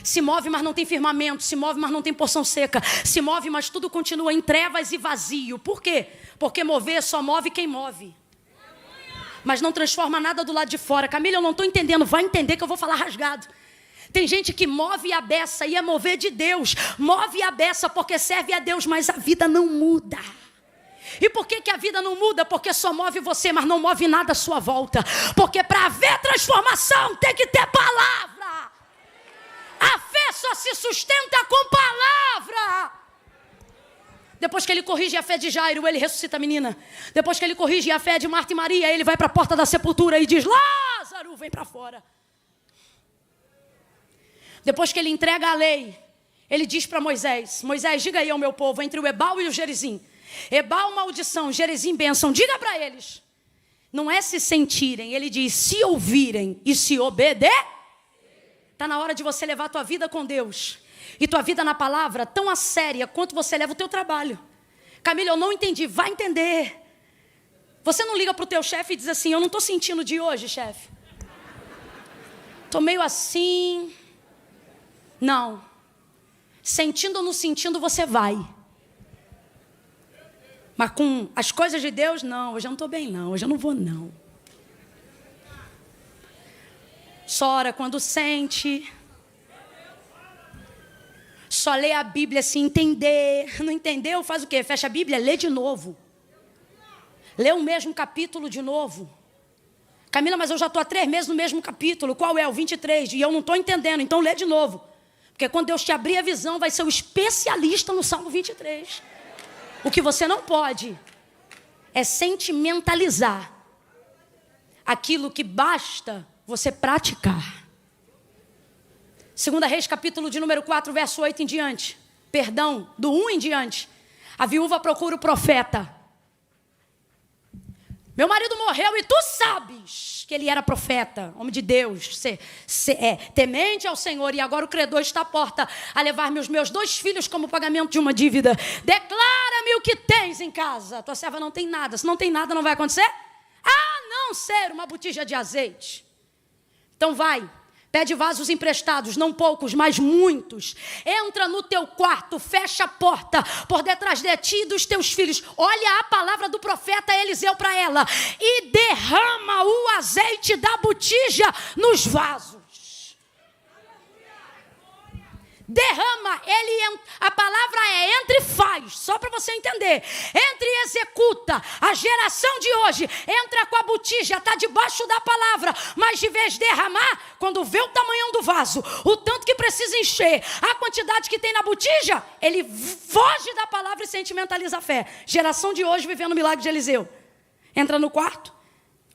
Se move, mas não tem firmamento. Se move, mas não tem porção seca. Se move, mas tudo continua em trevas e vazio. Por quê? Porque mover só move quem move. Mas não transforma nada do lado de fora. Camila, eu não estou entendendo. Vai entender que eu vou falar rasgado. Tem gente que move a beça e é mover de Deus. Move a beça porque serve a Deus, mas a vida não muda. E por que a vida não muda? Porque só move você, mas não move nada à sua volta. Porque para haver transformação tem que ter palavra. A fé só se sustenta com palavra. Depois que ele corrige a fé de Jairo, ele ressuscita a menina. Depois que ele corrige a fé de Marta e Maria, ele vai para a porta da sepultura e diz: Lázaro, vem para fora. Depois que ele entrega a lei, ele diz para Moisés: Moisés, diga aí ao meu povo, entre o Ebal e o Gerizim. Ebal, maldição, Gerizim, bênção. Diga para eles. Não é se sentirem, ele diz: se ouvirem e se obedecer. Está na hora de você levar a tua vida com Deus. E tua vida na palavra tão a séria quanto você leva o teu trabalho. Camila, eu não entendi. Vai entender. Você não liga para o teu chefe e diz assim: eu não estou sentindo de hoje, chefe. Estou meio assim. Não. Sentindo ou não sentindo, você vai. Mas com as coisas de Deus, não. Hoje eu não estou bem, não. Hoje eu não vou, não. Só ora quando sente. Só lê a Bíblia se entender. Não entendeu? Faz o quê? Fecha a Bíblia, lê de novo. Lê o mesmo capítulo de novo. Camila, mas eu já estou há 3 meses no mesmo capítulo. Qual é? O 23. E eu não estou entendendo. Então lê de novo. Porque quando Deus te abrir a visão, vai ser o especialista no Salmo 23. O que você não pode é sentimentalizar aquilo que basta você praticar. 2 Reis, capítulo de número 4, verso 8 em diante. Perdão, do 1 em diante. A viúva procura o profeta. Meu marido morreu e tu sabes que ele era profeta, homem de Deus, temente ao Senhor, e agora o credor está à porta a levar-me os meus 2 filhos como pagamento de uma dívida. Declara-me o que tens em casa. Tua serva não tem nada. Se não tem nada, não vai acontecer? A não ser uma botija de azeite. Então vai. Pede vasos emprestados, não poucos, mas muitos. Entra no teu quarto, fecha a porta por detrás de ti e dos teus filhos. Olha a palavra do profeta Eliseu para ela. E derrama o azeite da botija nos vasos. Derrama, a palavra é entre e faz, só para você entender. Entre e executa. A geração de hoje entra com a botija, está debaixo da palavra, mas de vez de derramar, quando vê o tamanhão do vaso, o tanto que precisa encher, a quantidade que tem na botija, ele foge da palavra e sentimentaliza a fé. Geração de hoje vivendo o milagre de Eliseu. Entra no quarto,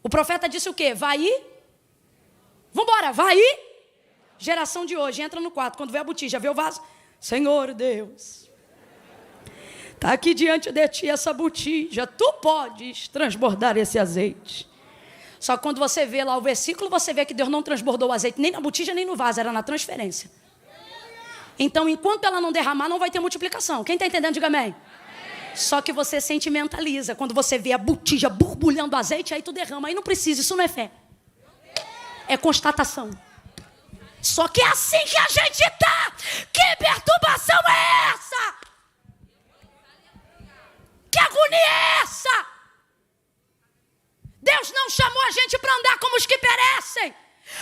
o profeta disse o quê? Vai ir? Vambora, vai ir? Geração de hoje, entra no quarto, quando vê a botija, vê o vaso. Senhor Deus, está aqui diante de ti essa botija, tu podes transbordar esse azeite. Só que quando você vê lá o versículo, você vê que Deus não transbordou o azeite, nem na botija, nem no vaso, era na transferência. Então, enquanto ela não derramar, não vai ter multiplicação. Quem está entendendo, diga amém. Só que você sentimentaliza, quando você vê a botija borbulhando azeite, aí tu derrama, aí não precisa, isso não é fé. É constatação. Só que é assim que a gente está. Que perturbação é essa? Que agonia é essa? Deus não chamou a gente para andar como os que perecem.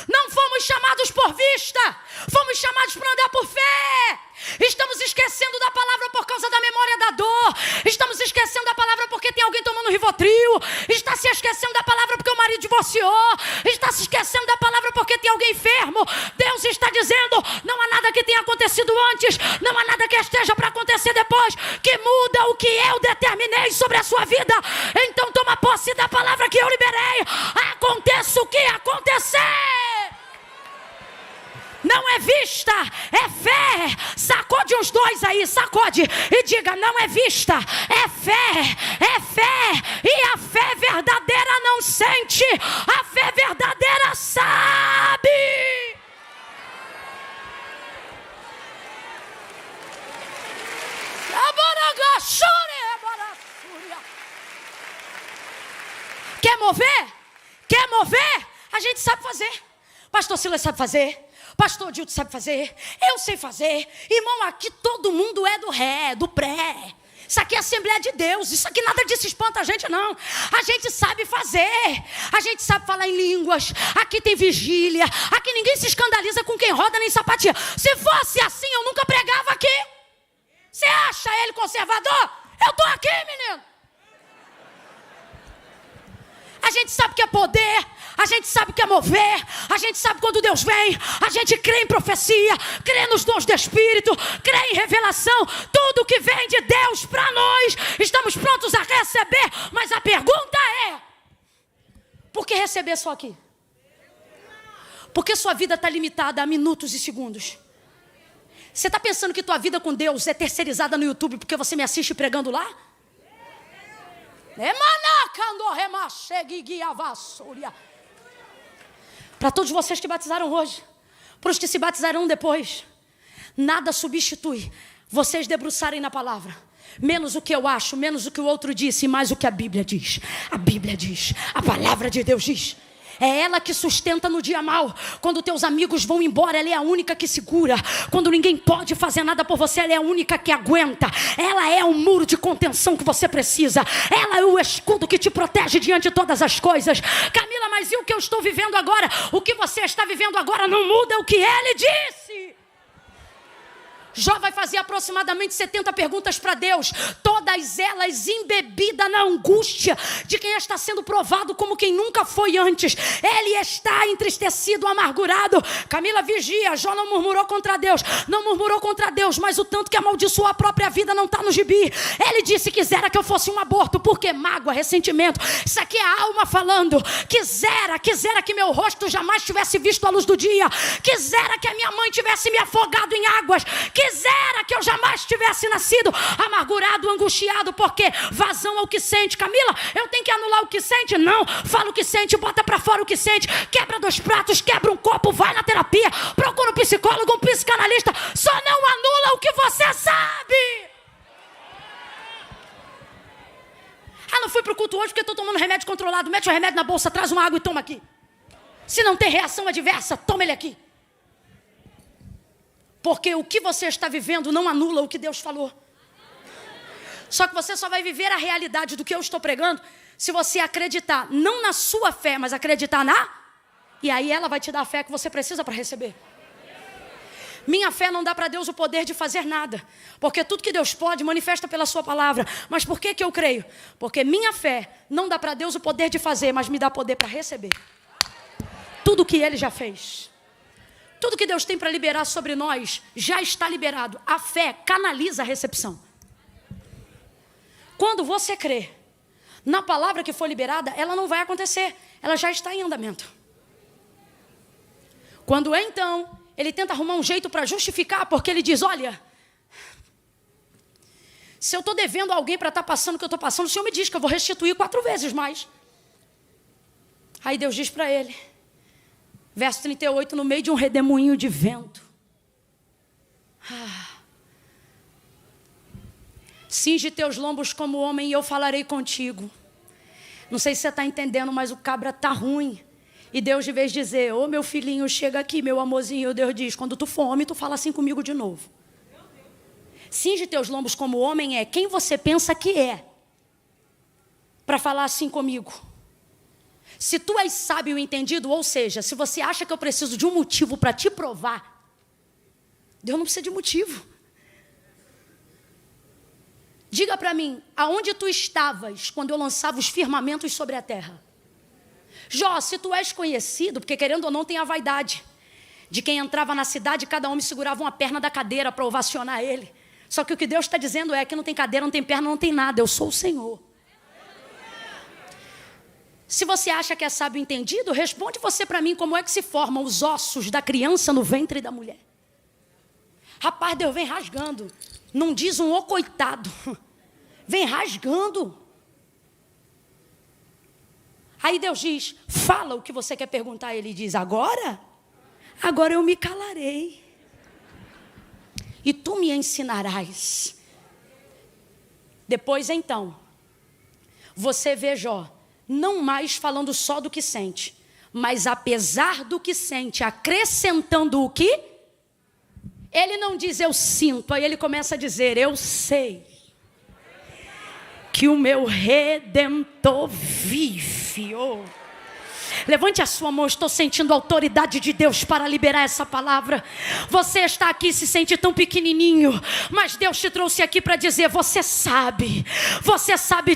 Não fomos chamados por vista. Fomos chamados para andar por fé. Estamos esquecendo da palavra por causa da memória da dor. Estamos esquecendo da palavra porque tem alguém tomando Rivotril. Está se esquecendo da palavra porque o marido divorciou. Está se esquecendo da palavra porque tem alguém enfermo. Deus está dizendo, não há nada que tenha acontecido antes, não há nada que esteja para acontecer depois, que muda o que eu determinei sobre a sua vida. Então toma posse da palavra que eu liberei. Aconteça o que acontecer. Não é vista, é fé. Sacode os 2 aí, sacode e diga, não é vista, é fé, é fé. E a fé verdadeira não sente, a fé verdadeira sabe. Quer mover? Quer mover? A gente sabe fazer. Pastor Silas sabe fazer. Pastor Dilton sabe fazer. Eu sei fazer. Irmão, aqui todo mundo é do ré, do pré. Isso aqui é Assembleia de Deus. Isso aqui nada disso espanta a gente, não. A gente sabe fazer. A gente sabe falar em línguas. Aqui tem vigília. Aqui ninguém se escandaliza com quem roda nem sapatia. Se fosse assim, eu nunca pregava aqui. Você acha ele conservador? Eu estou aqui, menino. A gente sabe que é poder. A gente sabe que é mover. A gente sabe quando Deus vem. A gente crê em profecia, crê nos dons do Espírito, crê em revelação. Tudo que vem de Deus para nós, estamos prontos a receber. Mas a pergunta é: por que receber só aqui? Porque sua vida está limitada a minutos e segundos. Você está pensando que tua vida com Deus é terceirizada no YouTube porque você me assiste pregando lá? Para todos vocês que batizaram hoje, para os que se batizarão depois, nada substitui vocês debruçarem na palavra. Menos o que eu acho, menos o que o outro disse, e mais o que a Bíblia diz. A Bíblia diz, a palavra de Deus diz. É ela que sustenta no dia mau. Quando teus amigos vão embora, ela é a única que segura. Quando ninguém pode fazer nada por você, ela é a única que aguenta. Ela é o muro de contenção que você precisa. Ela é o escudo que te protege diante de todas as coisas. Camila, mas e o que eu estou vivendo agora? O que você está vivendo agora não muda o que ele disse. Jó vai fazer aproximadamente 70 perguntas para Deus, todas elas embebidas na angústia de quem está sendo provado como quem nunca foi antes. Ele está entristecido, amargurado. Camila, vigia. Jó não murmurou contra Deus, não murmurou contra Deus, mas o tanto que amaldiçoou a própria vida não está no gibi. Ele disse: quisera que eu fosse um aborto, porque mágoa, ressentimento. Isso aqui é a alma falando. Quisera que meu rosto jamais tivesse visto a luz do dia. Quisera que a minha mãe tivesse me afogado em águas. Quisera que eu jamais tivesse nascido amargurado, angustiado, porque vazão ao que sente. Camila, eu tenho que anular o que sente? Não, fala o que sente, bota pra fora o que sente, quebra 2 pratos, quebra um copo, vai na terapia, procura um psicólogo, um psicanalista, só não anula o que você sabe. Não fui pro culto hoje porque estou tomando remédio controlado. Mete o remédio na bolsa, traz uma água e toma aqui. Se não tem reação adversa, toma ele aqui. Porque o que você está vivendo não anula o que Deus falou. Só que você só vai viver a realidade do que eu estou pregando se você acreditar, não na sua fé, mas acreditar na... E aí ela vai te dar a fé que você precisa para receber. Minha fé não dá para Deus o poder de fazer nada. Porque tudo que Deus pode manifesta pela sua palavra. Mas por que eu creio? Porque minha fé não dá para Deus o poder de fazer, mas me dá poder para receber. Tudo que Ele já fez. Tudo que Deus tem para liberar sobre nós já está liberado. A fé canaliza a recepção. Quando você crê na palavra que foi liberada, ela não vai acontecer. Ela já está em andamento. Quando então ele tenta arrumar um jeito para justificar, porque ele diz: olha, se eu estou devendo a alguém para estar passando o que eu estou passando, o Senhor me diz que eu vou restituir 4 vezes mais. Aí Deus diz para ele, verso 38, no meio de um redemoinho de vento. Cinge teus lombos como homem e eu falarei contigo. Não sei se você está entendendo, mas o cabra está ruim. E Deus, de vez de dizer: ô meu filhinho, chega aqui, meu amorzinho, Deus diz: quando tu for homem, tu fala assim comigo de novo. Cinge teus lombos como homem é quem você pensa que é, para falar assim comigo. Se tu és sábio e entendido, ou seja, se você acha que eu preciso de um motivo para te provar, Deus não precisa de motivo. Diga para mim, aonde tu estavas quando eu lançava os firmamentos sobre a terra? Jó, se tu és conhecido, porque querendo ou não tem a vaidade de quem entrava na cidade, cada homem segurava uma perna da cadeira para ovacionar ele. Só que o que Deus está dizendo é que não tem cadeira, não tem perna, não tem nada, eu sou o Senhor. Se você acha que é sábio e entendido, responde você para mim como é que se formam os ossos da criança no ventre da mulher. Rapaz, Deus vem rasgando. Não diz um ô coitado. Vem rasgando. Aí Deus diz: fala o que você quer perguntar. Ele diz: agora? Agora eu me calarei. E tu me ensinarás. Depois então, você vê Jó não mais falando só do que sente, Mas apesar do que sente, acrescentando o que? Ele não diz eu sinto, aí ele começa a dizer eu sei que o meu Redentor vive. Oh. Levante a sua mão, estou sentindo a autoridade de Deus para liberar essa palavra. Você está aqui, se sente tão pequenininho, mas Deus te trouxe aqui para dizer, você sabe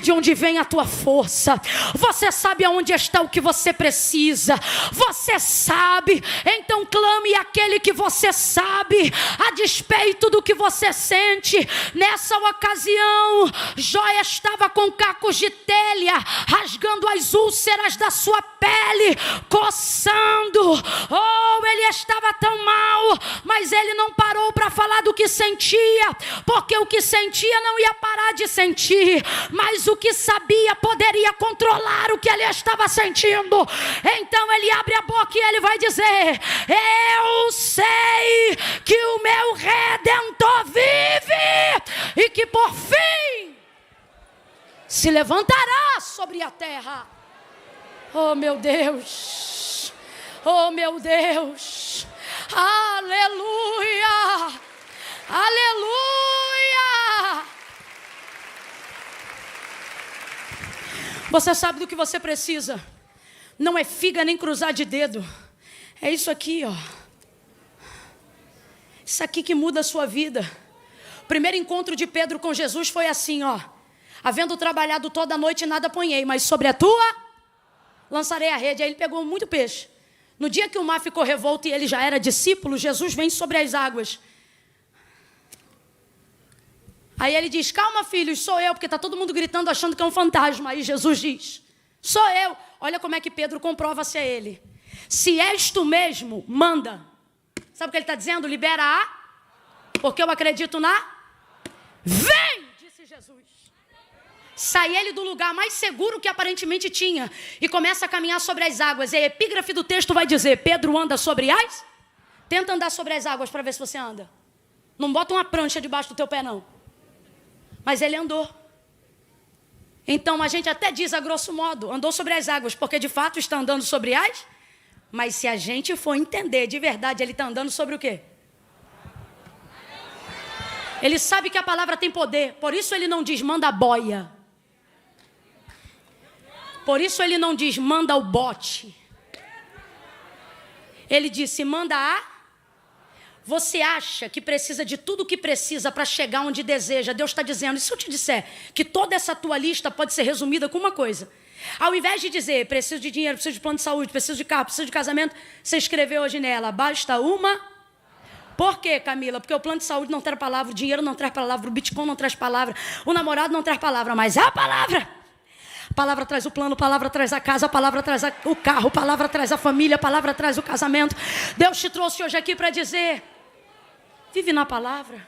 de onde vem a tua força, você sabe aonde está o que você precisa, você sabe, então clame aquele que você sabe, a despeito do que você sente. Nessa ocasião, Jó estava com cacos de telha, rasgando as úlceras da sua pele, coçando. Oh, ele estava tão mal, mas ele não parou para falar do que sentia, porque o que sentia não ia parar de sentir, mas o que sabia poderia controlar o que ele estava sentindo. Então ele abre a boca e ele vai dizer, eu sei que o meu Redentor vive e que por fim se levantará sobre a terra. Oh meu Deus, oh meu Deus, aleluia, aleluia. Você sabe do que você precisa, não é figa nem cruzar de dedo, é isso aqui, ó. Isso aqui que muda a sua vida. O primeiro encontro de Pedro com Jesus foi assim, ó. Havendo trabalhado toda a noite, nada apanhei, mas sobre a tua lançarei a rede. Aí ele pegou muito peixe. No dia que o mar ficou revolto e ele já era discípulo, Jesus vem sobre as águas. Aí ele diz, calma filhos, sou eu, porque está todo mundo gritando achando que é um fantasma. Aí Jesus diz, sou eu. Olha como é que Pedro comprova se é ele. Se és tu mesmo, manda. Sabe o que ele está dizendo? Libera a, porque eu acredito na, vem, disse Jesus. Sai ele do lugar mais seguro que aparentemente tinha e começa a caminhar sobre as águas. E a epígrafe do texto vai dizer, Pedro anda sobre as? Tenta andar sobre as águas para ver se você anda. Não bota uma prancha debaixo do teu pé não. Mas ele andou. Então a gente até diz a grosso modo, andou sobre as águas, porque de fato está andando sobre as. Mas se a gente for entender de verdade, ele está andando sobre o quê? Ele sabe que a palavra tem poder, por isso ele não diz manda a boia. Por isso ele não diz, manda o bote. Ele disse, manda a. Você acha que precisa de tudo o que precisa para chegar onde deseja. Deus está dizendo, e se eu te disser que toda essa tua lista pode ser resumida com uma coisa? Ao invés de dizer, preciso de dinheiro, preciso de plano de saúde, preciso de carro, preciso de casamento, você escreveu hoje nela, basta uma. Por quê, Camila? Porque o plano de saúde não traz palavra, o dinheiro não traz palavra, o Bitcoin não traz palavra, o namorado não traz palavra, mas é a palavra. A palavra traz o plano, a palavra traz a casa, a palavra traz o carro, a palavra traz a família, a palavra traz o casamento. Deus te trouxe hoje aqui para dizer, vive na palavra.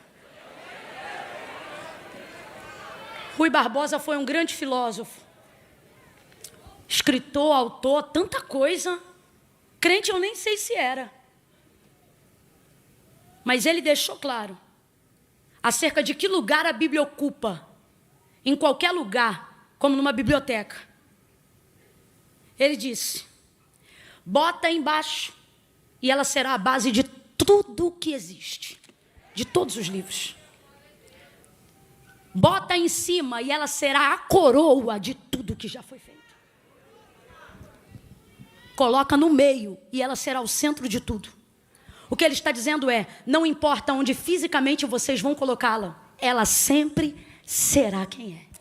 Rui Barbosa foi um grande filósofo, escritor, autor, tanta coisa. Crente eu nem sei se era. Mas ele deixou claro acerca de que lugar a Bíblia ocupa, em qualquer lugar, como numa biblioteca. Ele disse, bota embaixo e ela será a base de tudo o que existe, de todos os livros. Bota em cima e ela será a coroa de tudo que já foi feito. Coloca no meio e ela será o centro de tudo. O que ele está dizendo é, não importa onde fisicamente vocês vão colocá-la, ela sempre será quem é.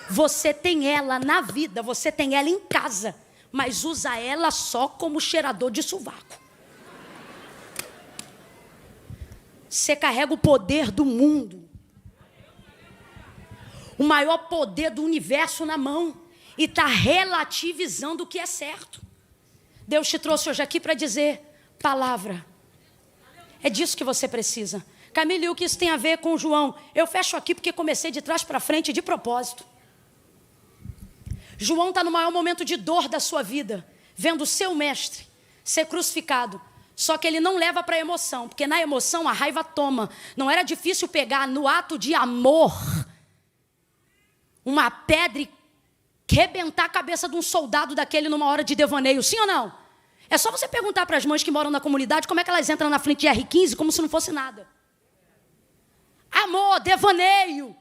Você tem ela na vida, você tem ela em casa, mas usa ela só como cheirador de sovaco. Você carrega o poder do mundo, o maior poder do universo na mão, e está relativizando o que é certo. Deus te trouxe hoje aqui para dizer, palavra, é disso que você precisa. Camila, e o que isso tem a ver com João? Eu fecho aqui porque comecei de trás para frente de propósito. João está no maior momento de dor da sua vida, vendo o seu mestre ser crucificado. Só que ele não leva para a emoção, porque na emoção a raiva toma. Não era difícil pegar no ato de amor uma pedra e rebentar a cabeça de um soldado daquele numa hora de devaneio, sim ou não? É só você perguntar para as mães que moram na comunidade como é que elas entram na frente de R15 como se não fosse nada. Amor, devaneio,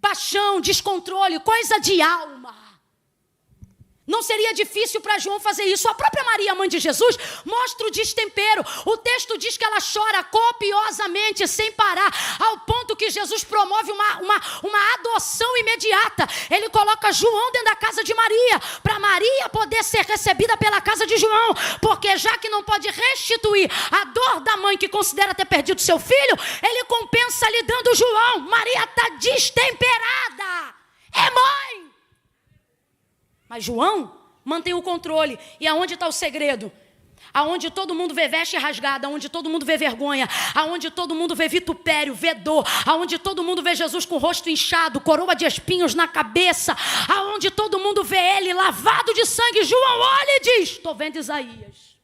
paixão, descontrole, coisa de alma. Não seria difícil para João fazer isso. A própria Maria, mãe de Jesus, mostra o destempero. O texto diz que ela chora copiosamente, sem parar, ao ponto que Jesus promove uma adoção imediata. Ele coloca João dentro da casa de Maria, para Maria poder ser recebida pela casa de João. Porque já que não pode restituir a dor da mãe que considera ter perdido seu filho, ele compensa lhe dando João. Maria está destemperada. É mãe. Mas João mantém o controle. E aonde está o segredo? Aonde todo mundo vê veste rasgada, aonde todo mundo vê vergonha, aonde todo mundo vê vitupério, vê dor, aonde todo mundo vê Jesus com o rosto inchado, coroa de espinhos na cabeça, aonde todo mundo vê ele lavado de sangue, João olha e diz: estou vendo Isaías.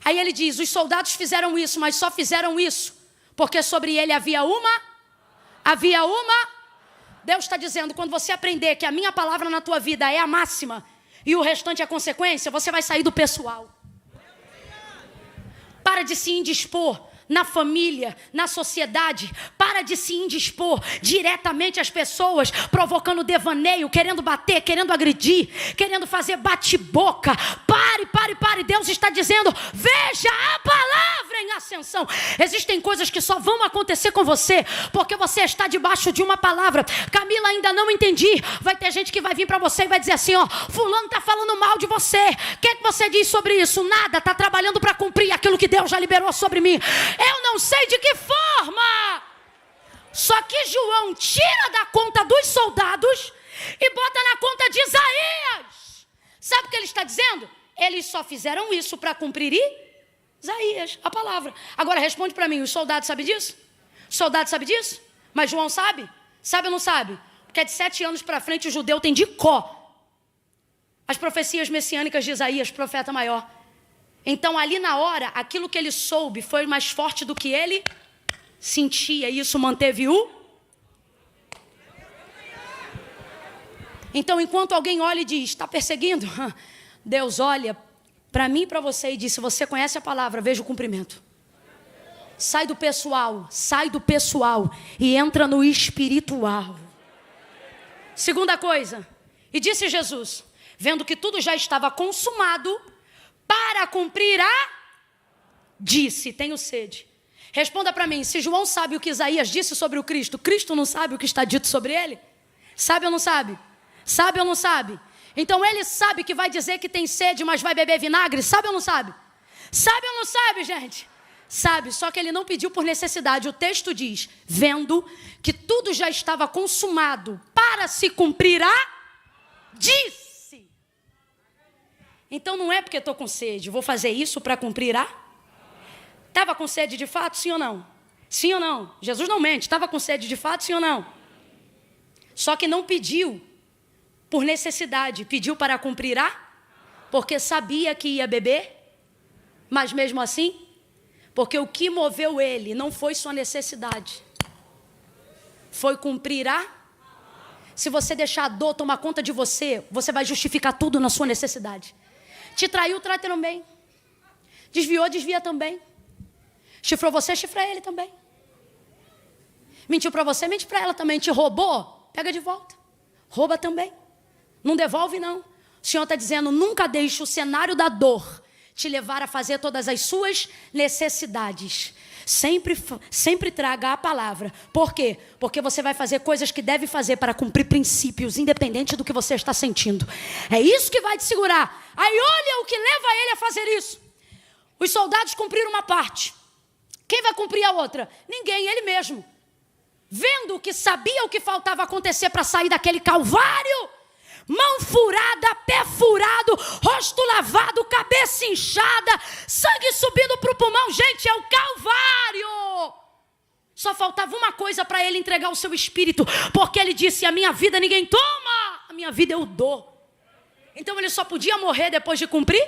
Aí ele diz: os soldados fizeram isso, mas só fizeram isso porque sobre ele havia uma. Deus está dizendo, quando você aprender que a minha palavra na tua vida é a máxima e o restante é a consequência, você vai sair do pessoal. Para de se indispor na família, na sociedade. Para de se indispor diretamente às pessoas, provocando devaneio, querendo bater, querendo agredir, querendo fazer bate-boca. Pare. Deus está dizendo, veja a palavra em ascensão. Existem coisas que só vão acontecer com você porque você está debaixo de uma palavra. Camila, ainda não entendi. Vai ter gente que vai vir para você e vai dizer assim, ó, fulano está falando mal de você. O que você diz sobre isso? Nada, está trabalhando para cumprir aquilo que Deus já liberou sobre mim. Eu não sei de que forma. Só que João tira da conta dos soldados e bota na conta de Isaías. Sabe o que ele está dizendo? Eles só fizeram isso para cumprir Isaías, a palavra. Agora responde para mim, os soldados sabem disso? Os soldados sabem disso? Mas João sabe? Sabe ou não sabe? Porque de 7 anos para frente o judeu tem de có as profecias messiânicas de Isaías, profeta maior. Então, ali na hora, aquilo que ele soube foi mais forte do que ele sentia. E isso manteve o... Então, enquanto alguém olha e diz, está perseguindo? Deus olha para mim e para você e diz, se você conhece a palavra, veja o cumprimento. Sai do pessoal e entra no espiritual. Segunda coisa, e disse Jesus, vendo que tudo já estava consumado, para cumprir disse, tenho sede. Responda para mim, se João sabe o que Isaías disse sobre o Cristo, Cristo não sabe o que está dito sobre ele? Sabe ou não sabe? Sabe ou não sabe? Então ele sabe que vai dizer que tem sede, mas vai beber vinagre? Sabe ou não sabe? Sabe ou não sabe, gente? Sabe, só que ele não pediu por necessidade. O texto diz, vendo que tudo já estava consumado para se cumprir disse. Então não é porque estou com sede, vou fazer isso para cumprir Estava com sede de fato, sim ou não? Sim ou não? Jesus não mente, estava com sede de fato, sim ou não? Só que não pediu por necessidade, pediu para cumprir porque sabia que ia beber, mas mesmo assim, porque o que moveu ele não foi sua necessidade, foi cumprir Se você deixar a dor tomar conta de você, você vai justificar tudo na sua necessidade. Te traiu, trai também. Desviou, desvia também. Chifrou você, chifra ele também. Mentiu para você, mente para ela também. Te roubou, pega de volta. Rouba também. Não devolve, não. O Senhor está dizendo, nunca deixe o cenário da dor te levar a fazer todas as suas necessidades. Sempre traga a palavra. Por quê? Porque você vai fazer coisas que deve fazer para cumprir princípios, independente do que você está sentindo. É isso que vai te segurar. Aí olha o que leva ele a fazer isso. Os soldados cumpriram uma parte. Quem vai cumprir a outra? Ninguém, ele mesmo. Vendo que sabia o que faltava acontecer para sair daquele calvário, mão furada, pé furado, rosto lavado, cabeça inchada, sangue subindo para o pulmão. Gente, é o Calvário. Só faltava uma coisa para ele entregar o seu espírito, porque ele disse, a minha vida ninguém toma, a minha vida eu dou. Então ele só podia morrer depois de cumprir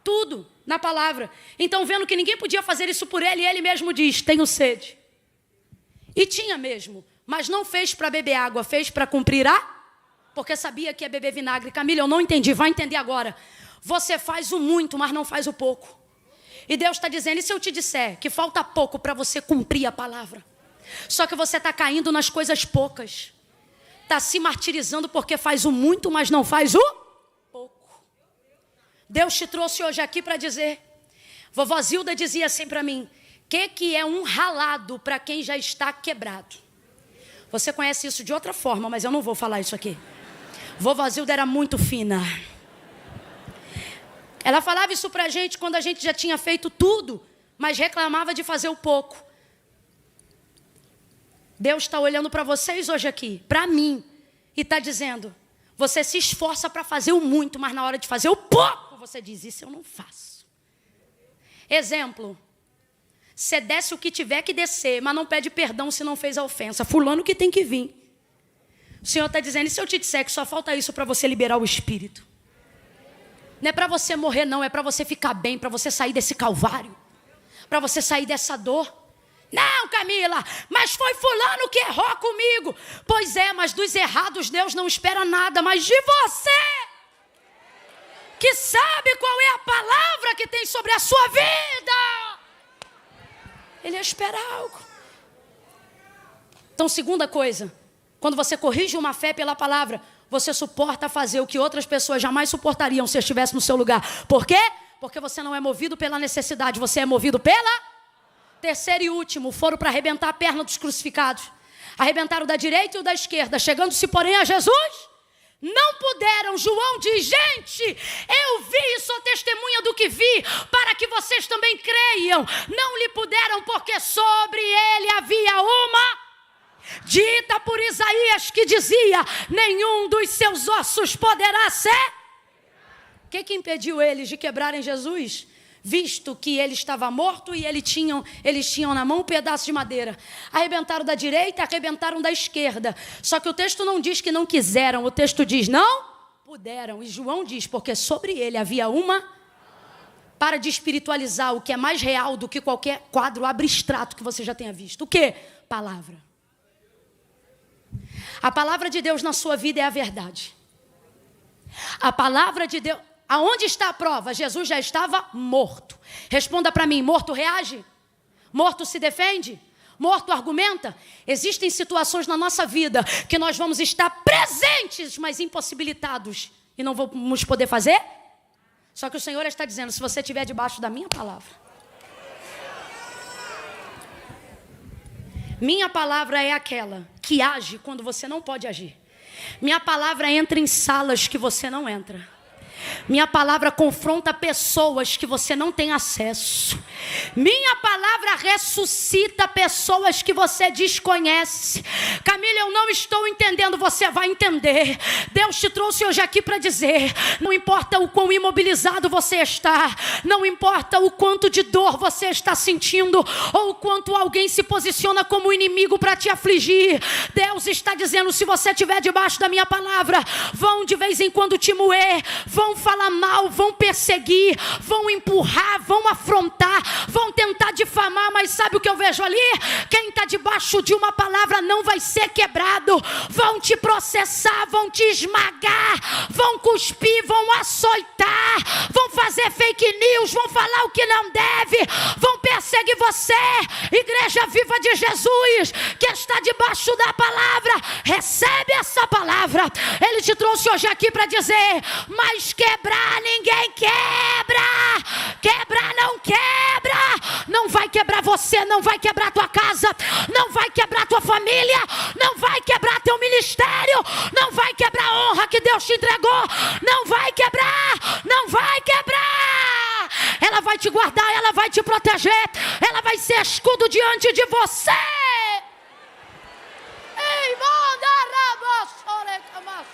tudo na palavra. Então, vendo que ninguém podia fazer isso por ele, ele mesmo diz, tenho sede. E tinha mesmo, mas não fez para beber água, fez para cumprir porque sabia que ia beber vinagre. Camila, eu não entendi, vai entender agora. Você faz o muito, mas não faz o pouco. E Deus está dizendo, e se eu te disser que falta pouco para você cumprir a palavra? Só que você está caindo nas coisas poucas. Está se martirizando porque faz o muito, mas não faz o pouco. Deus te trouxe hoje aqui para dizer. Vovó Zilda dizia assim para mim, que é um ralado para quem já está quebrado? Você conhece isso de outra forma, mas eu não vou falar isso aqui. Vovó Zilda era muito fina. Ela falava isso para a gente quando a gente já tinha feito tudo, mas reclamava de fazer o pouco. Deus está olhando para vocês hoje aqui, para mim, e está dizendo, você se esforça para fazer o muito, mas na hora de fazer o pouco, você diz, isso eu não faço. Exemplo, você desce o que tiver que descer, mas não pede perdão se não fez a ofensa. Fulano que tem que vir. O Senhor está dizendo, e se eu te disser que só falta isso para você liberar o Espírito? Não é para você morrer não, é para você ficar bem, para você sair desse calvário, para você sair dessa dor. Não, Camila, mas foi fulano que errou comigo. Pois é, mas dos errados Deus não espera nada, mas de você, que sabe qual é a palavra que tem sobre a sua vida, Ele espera algo. Então, segunda coisa, quando você corrige uma fé pela palavra, você suporta fazer o que outras pessoas jamais suportariam se estivesse no seu lugar. Por quê? Porque você não é movido pela necessidade, você é movido pela... Terceiro e último, foram para arrebentar a perna dos crucificados. Arrebentaram da direita e da esquerda. Chegando-se, porém, a Jesus, não puderam. João diz, gente, eu vi e sou testemunha do que vi, para que vocês também creiam. Não lhe puderam, porque sobre ele havia uma... dita por Isaías, que dizia, nenhum dos seus ossos poderá ser... O que impediu eles de quebrarem Jesus? Visto que ele estava morto e eles tinham na mão um pedaço de madeira. Arrebentaram da direita, arrebentaram da esquerda. Só que o texto não diz que não quiseram, o texto diz não puderam. E João diz, porque sobre ele havia uma... Para de espiritualizar o que é mais real do que qualquer quadro abstrato que você já tenha visto. O quê? Palavra. A palavra de Deus na sua vida é a verdade. A palavra de Deus... Aonde está a prova? Jesus já estava morto. Responda para mim, morto reage? Morto se defende? Morto argumenta? Existem situações na nossa vida que nós vamos estar presentes, mas impossibilitados. E não vamos poder fazer? Só que o Senhor está dizendo, se você estiver debaixo da minha palavra. Minha palavra é aquela que age quando você não pode agir. Minha palavra entra em salas que você não entra. Minha palavra confronta pessoas que você não tem acesso. Minha palavra ressuscita pessoas que você desconhece. Camila, eu não estou entendendo, você vai entender. Deus te trouxe hoje aqui para dizer, não importa o quão imobilizado você está, não importa o quanto de dor você está sentindo, ou o quanto alguém se posiciona como inimigo para te afligir, Deus está dizendo, se você estiver debaixo da minha palavra, vão de vez em quando te moer, vão falar mal, vão perseguir, vão empurrar, vão afrontar, vão tentar difamar, mas sabe o que eu vejo ali? Quem está debaixo de uma palavra não vai ser quebrado. Vão te processar, vão te esmagar, vão cuspir, vão açoitar, vão fazer fake news, vão falar o que não deve, vão perseguir você. Igreja viva de Jesus, que está debaixo da palavra, recebe essa palavra. Ele te trouxe hoje aqui para dizer, mas quebrar ninguém quebra. Quebrar não quebra. Não vai quebrar você, não vai quebrar tua casa, não vai quebrar tua família, não vai quebrar teu ministério, não vai quebrar a honra que Deus te entregou, não vai quebrar, não vai quebrar. Ela vai te guardar, ela vai te proteger, ela vai ser escudo diante de você. Ei, manda rabosorecamas.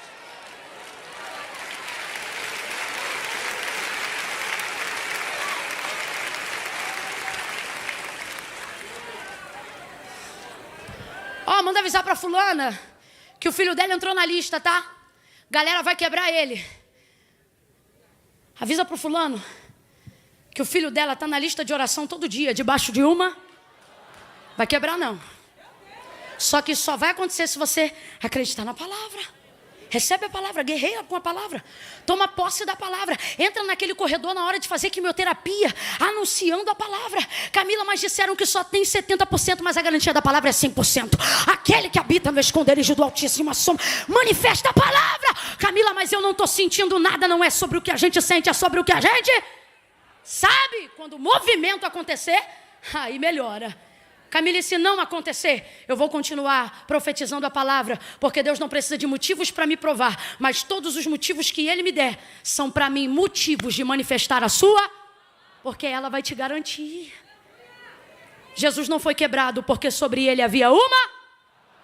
Manda avisar pra fulana que o filho dela entrou na lista, tá? Galera vai quebrar ele. Avisa pro fulano que o filho dela tá na lista de oração todo dia, debaixo de uma. Vai quebrar não. Só que só vai acontecer se você acreditar na palavra. Recebe a palavra, guerreia com a palavra. Toma posse da palavra. Entra naquele corredor na hora de fazer quimioterapia, anunciando a palavra. Camila, mas disseram que só tem 70%, mas a garantia da palavra é 100%. Aquele que habita no esconderijo do Altíssimo, a sombra, manifesta a palavra. Camila, mas eu não estou sentindo nada. Não é sobre o que a gente sente, é sobre o que a gente sabe. Quando o movimento acontecer, aí melhora. Camila, se não acontecer, eu vou continuar profetizando a palavra, porque Deus não precisa de motivos para me provar, mas todos os motivos que Ele me der são para mim motivos de manifestar a sua, porque ela vai te garantir. Jesus não foi quebrado porque sobre Ele havia uma,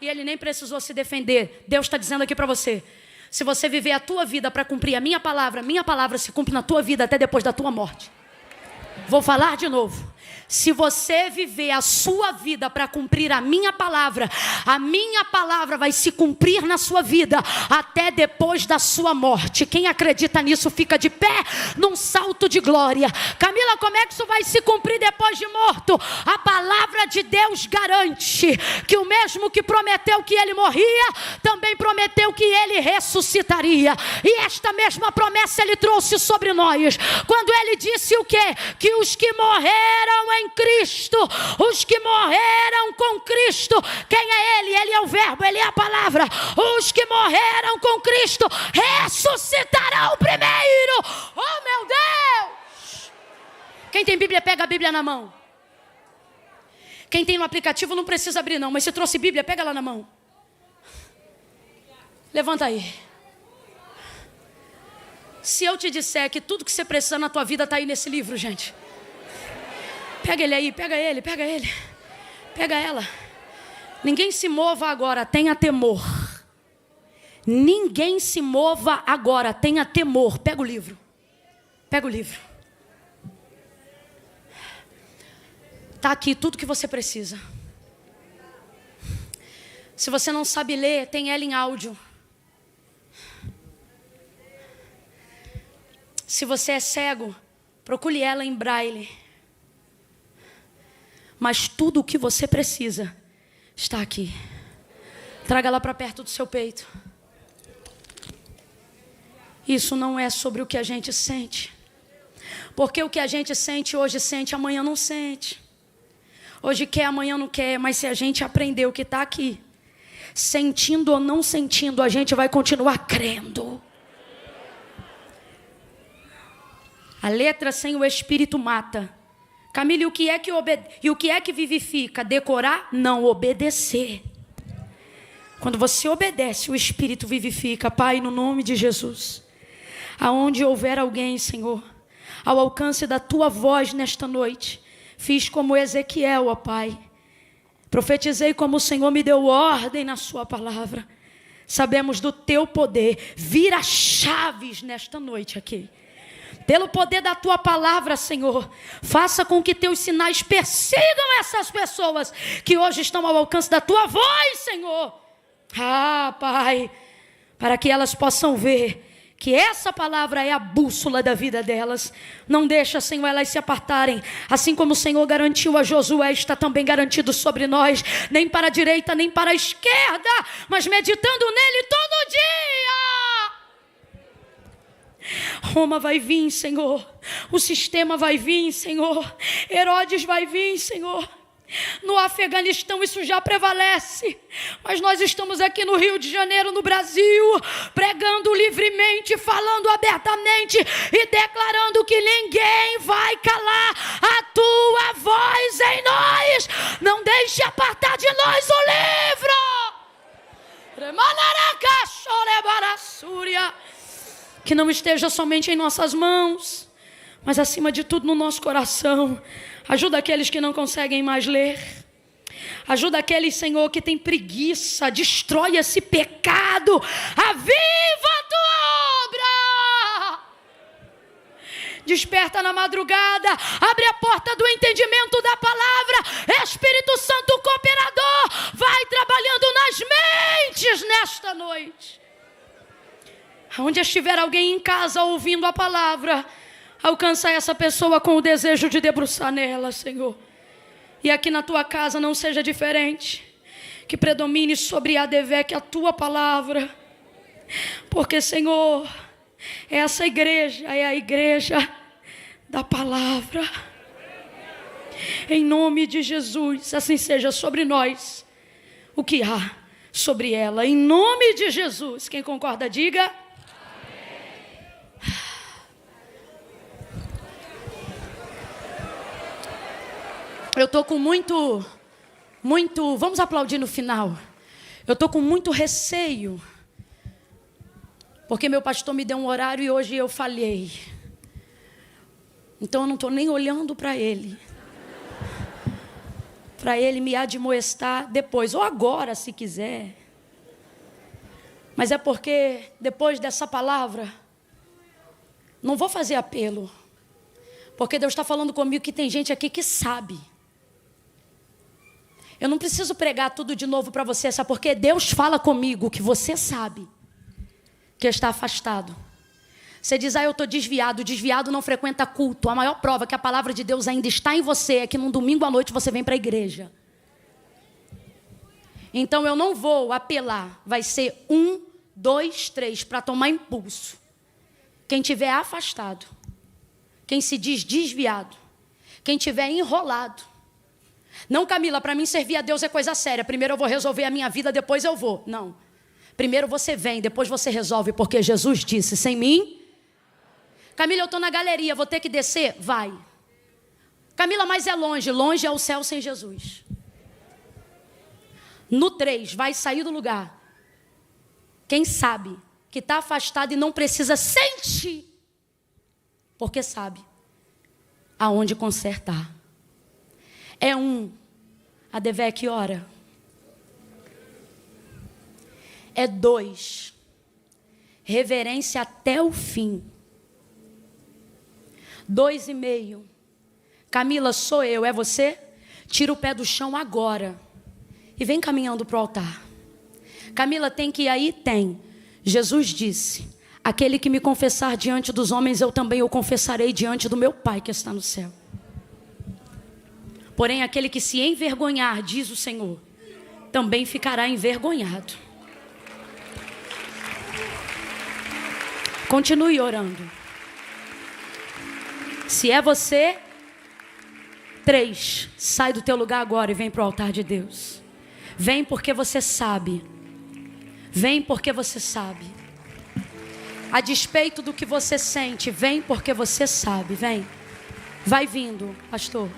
e Ele nem precisou se defender. Deus está dizendo aqui para você, se você viver a tua vida para cumprir a minha palavra se cumpre na tua vida até depois da tua morte. Vou falar de novo. Se você viver a sua vida para cumprir a minha palavra vai se cumprir na sua vida até depois da sua morte. Quem acredita nisso fica de pé num salto de glória. Camila, como é que isso vai se cumprir depois de morto? A palavra de Deus garante que o mesmo que prometeu que ele morria, também prometeu que ele ressuscitaria. E esta mesma promessa ele trouxe sobre nós. Quando ele disse o quê? Que os que morreram em Cristo, os que morreram com Cristo, quem é Ele? Ele é o verbo, Ele é a palavra. Os que morreram com Cristo ressuscitarão primeiro. Oh meu Deus! Quem tem Bíblia, pega a Bíblia na mão. Quem tem no aplicativo não precisa abrir não, mas se trouxe Bíblia, pega lá na mão. Levanta aí. Se eu te disser que tudo que você precisa na tua vida está aí nesse livro, gente. Pega ele aí, pega ele, pega ela. Ninguém se mova agora, tenha temor. Ninguém se mova agora, tenha temor. Pega o livro. Está aqui tudo que você precisa. Se você não sabe ler, tem ela em áudio. Se você é cego, procure ela em braille. Mas tudo o que você precisa está aqui. Traga ela para perto do seu peito. Isso não é sobre o que a gente sente. Porque o que a gente sente hoje sente, amanhã não sente. Hoje quer, amanhã não quer. Mas se a gente aprender o que está aqui, sentindo ou não sentindo, a gente vai continuar crendo. A letra sem o espírito mata. Camila, e o que é que vivifica? Decorar? Não, obedecer. Quando você obedece, o Espírito vivifica. Pai, no nome de Jesus, aonde houver alguém, Senhor, ao alcance da Tua voz nesta noite, fiz como Ezequiel, ó Pai. Profetizei como o Senhor me deu ordem na Sua palavra. Sabemos do Teu poder. Vira chaves nesta noite aqui. Pelo poder da Tua palavra, Senhor, faça com que Teus sinais persigam essas pessoas que hoje estão ao alcance da Tua voz, Senhor. Ah, Pai, para que elas possam ver que essa palavra é a bússola da vida delas. Não deixa, Senhor, elas se apartarem. Assim como o Senhor garantiu a Josué, está também garantido sobre nós. Nem para a direita, nem para a esquerda, mas meditando nele todo dia. Roma vai vir, Senhor. O sistema vai vir, Senhor. Herodes vai vir, Senhor. No Afeganistão isso já prevalece. Mas nós estamos aqui no Rio de Janeiro, no Brasil, pregando livremente, falando abertamente e declarando que ninguém vai calar a Tua voz em nós. Não deixe apartar de nós o livro. Que não esteja somente em nossas mãos, mas acima de tudo no nosso coração. Ajuda aqueles que não conseguem mais ler. Ajuda aqueles, Senhor, que tem preguiça. Destrói esse pecado. Aviva a Tua obra. Desperta na madrugada. Abre a porta do entendimento da palavra. Espírito Santo cooperador, vai trabalhando nas mentes nesta noite. Onde estiver alguém em casa ouvindo a palavra, alcança essa pessoa com o desejo de debruçar nela, Senhor. E aqui na Tua casa não seja diferente. que predomine sobre a ADVEC a tua palavra. Porque, Senhor, essa igreja é a igreja da palavra. Em nome de Jesus, assim seja sobre nós o que há sobre ela. Em nome de Jesus, quem concorda, diga. Amém. Eu estou com muito, vamos aplaudir no final. Eu estou com muito receio, porque meu pastor me deu um horário e hoje eu falhei. Então eu não estou nem olhando para ele me admoestar depois, ou agora, se quiser. Mas é porque, depois dessa palavra, não vou fazer apelo, porque Deus está falando comigo que tem gente aqui que sabe. Eu não preciso pregar tudo de novo para você, sabe? Porque Deus fala comigo que você sabe que está afastado. Você diz, eu estou desviado. Desviado não frequenta culto. A maior prova que a palavra de Deus ainda está em você é que num domingo à noite você vem para a igreja. Então eu não vou apelar. Vai ser 1, 2, 3 para tomar impulso. Quem tiver afastado, quem se diz desviado, quem tiver enrolado. Não, Camila, para mim servir a Deus é coisa séria. Primeiro eu vou resolver a minha vida, depois eu vou. Não. Primeiro você vem, depois você resolve, porque Jesus disse, sem mim... Camila, eu estou na galeria, vou ter que descer? Vai. Camila, mas é longe. Longe é o céu sem Jesus. No 3, vai sair do lugar. Quem sabe que está afastado e não precisa sentir, porque sabe aonde consertar. É 1, a ADVEC ora. É 2, reverência até o fim. 2,5. Camila, sou eu, é você? Tira o pé do chão agora e vem caminhando para o altar. Camila, tem que ir aí? Tem. Jesus disse, aquele que me confessar diante dos homens, eu também o confessarei diante do meu Pai que está no céu. Porém, aquele que se envergonhar, diz o Senhor, também ficará envergonhado. Continue orando. Se é você, 3, sai do teu lugar agora e vem para o altar de Deus. Vem porque você sabe. Vem porque você sabe. A despeito do que você sente, vem porque você sabe. Vem. Vai vindo, pastor.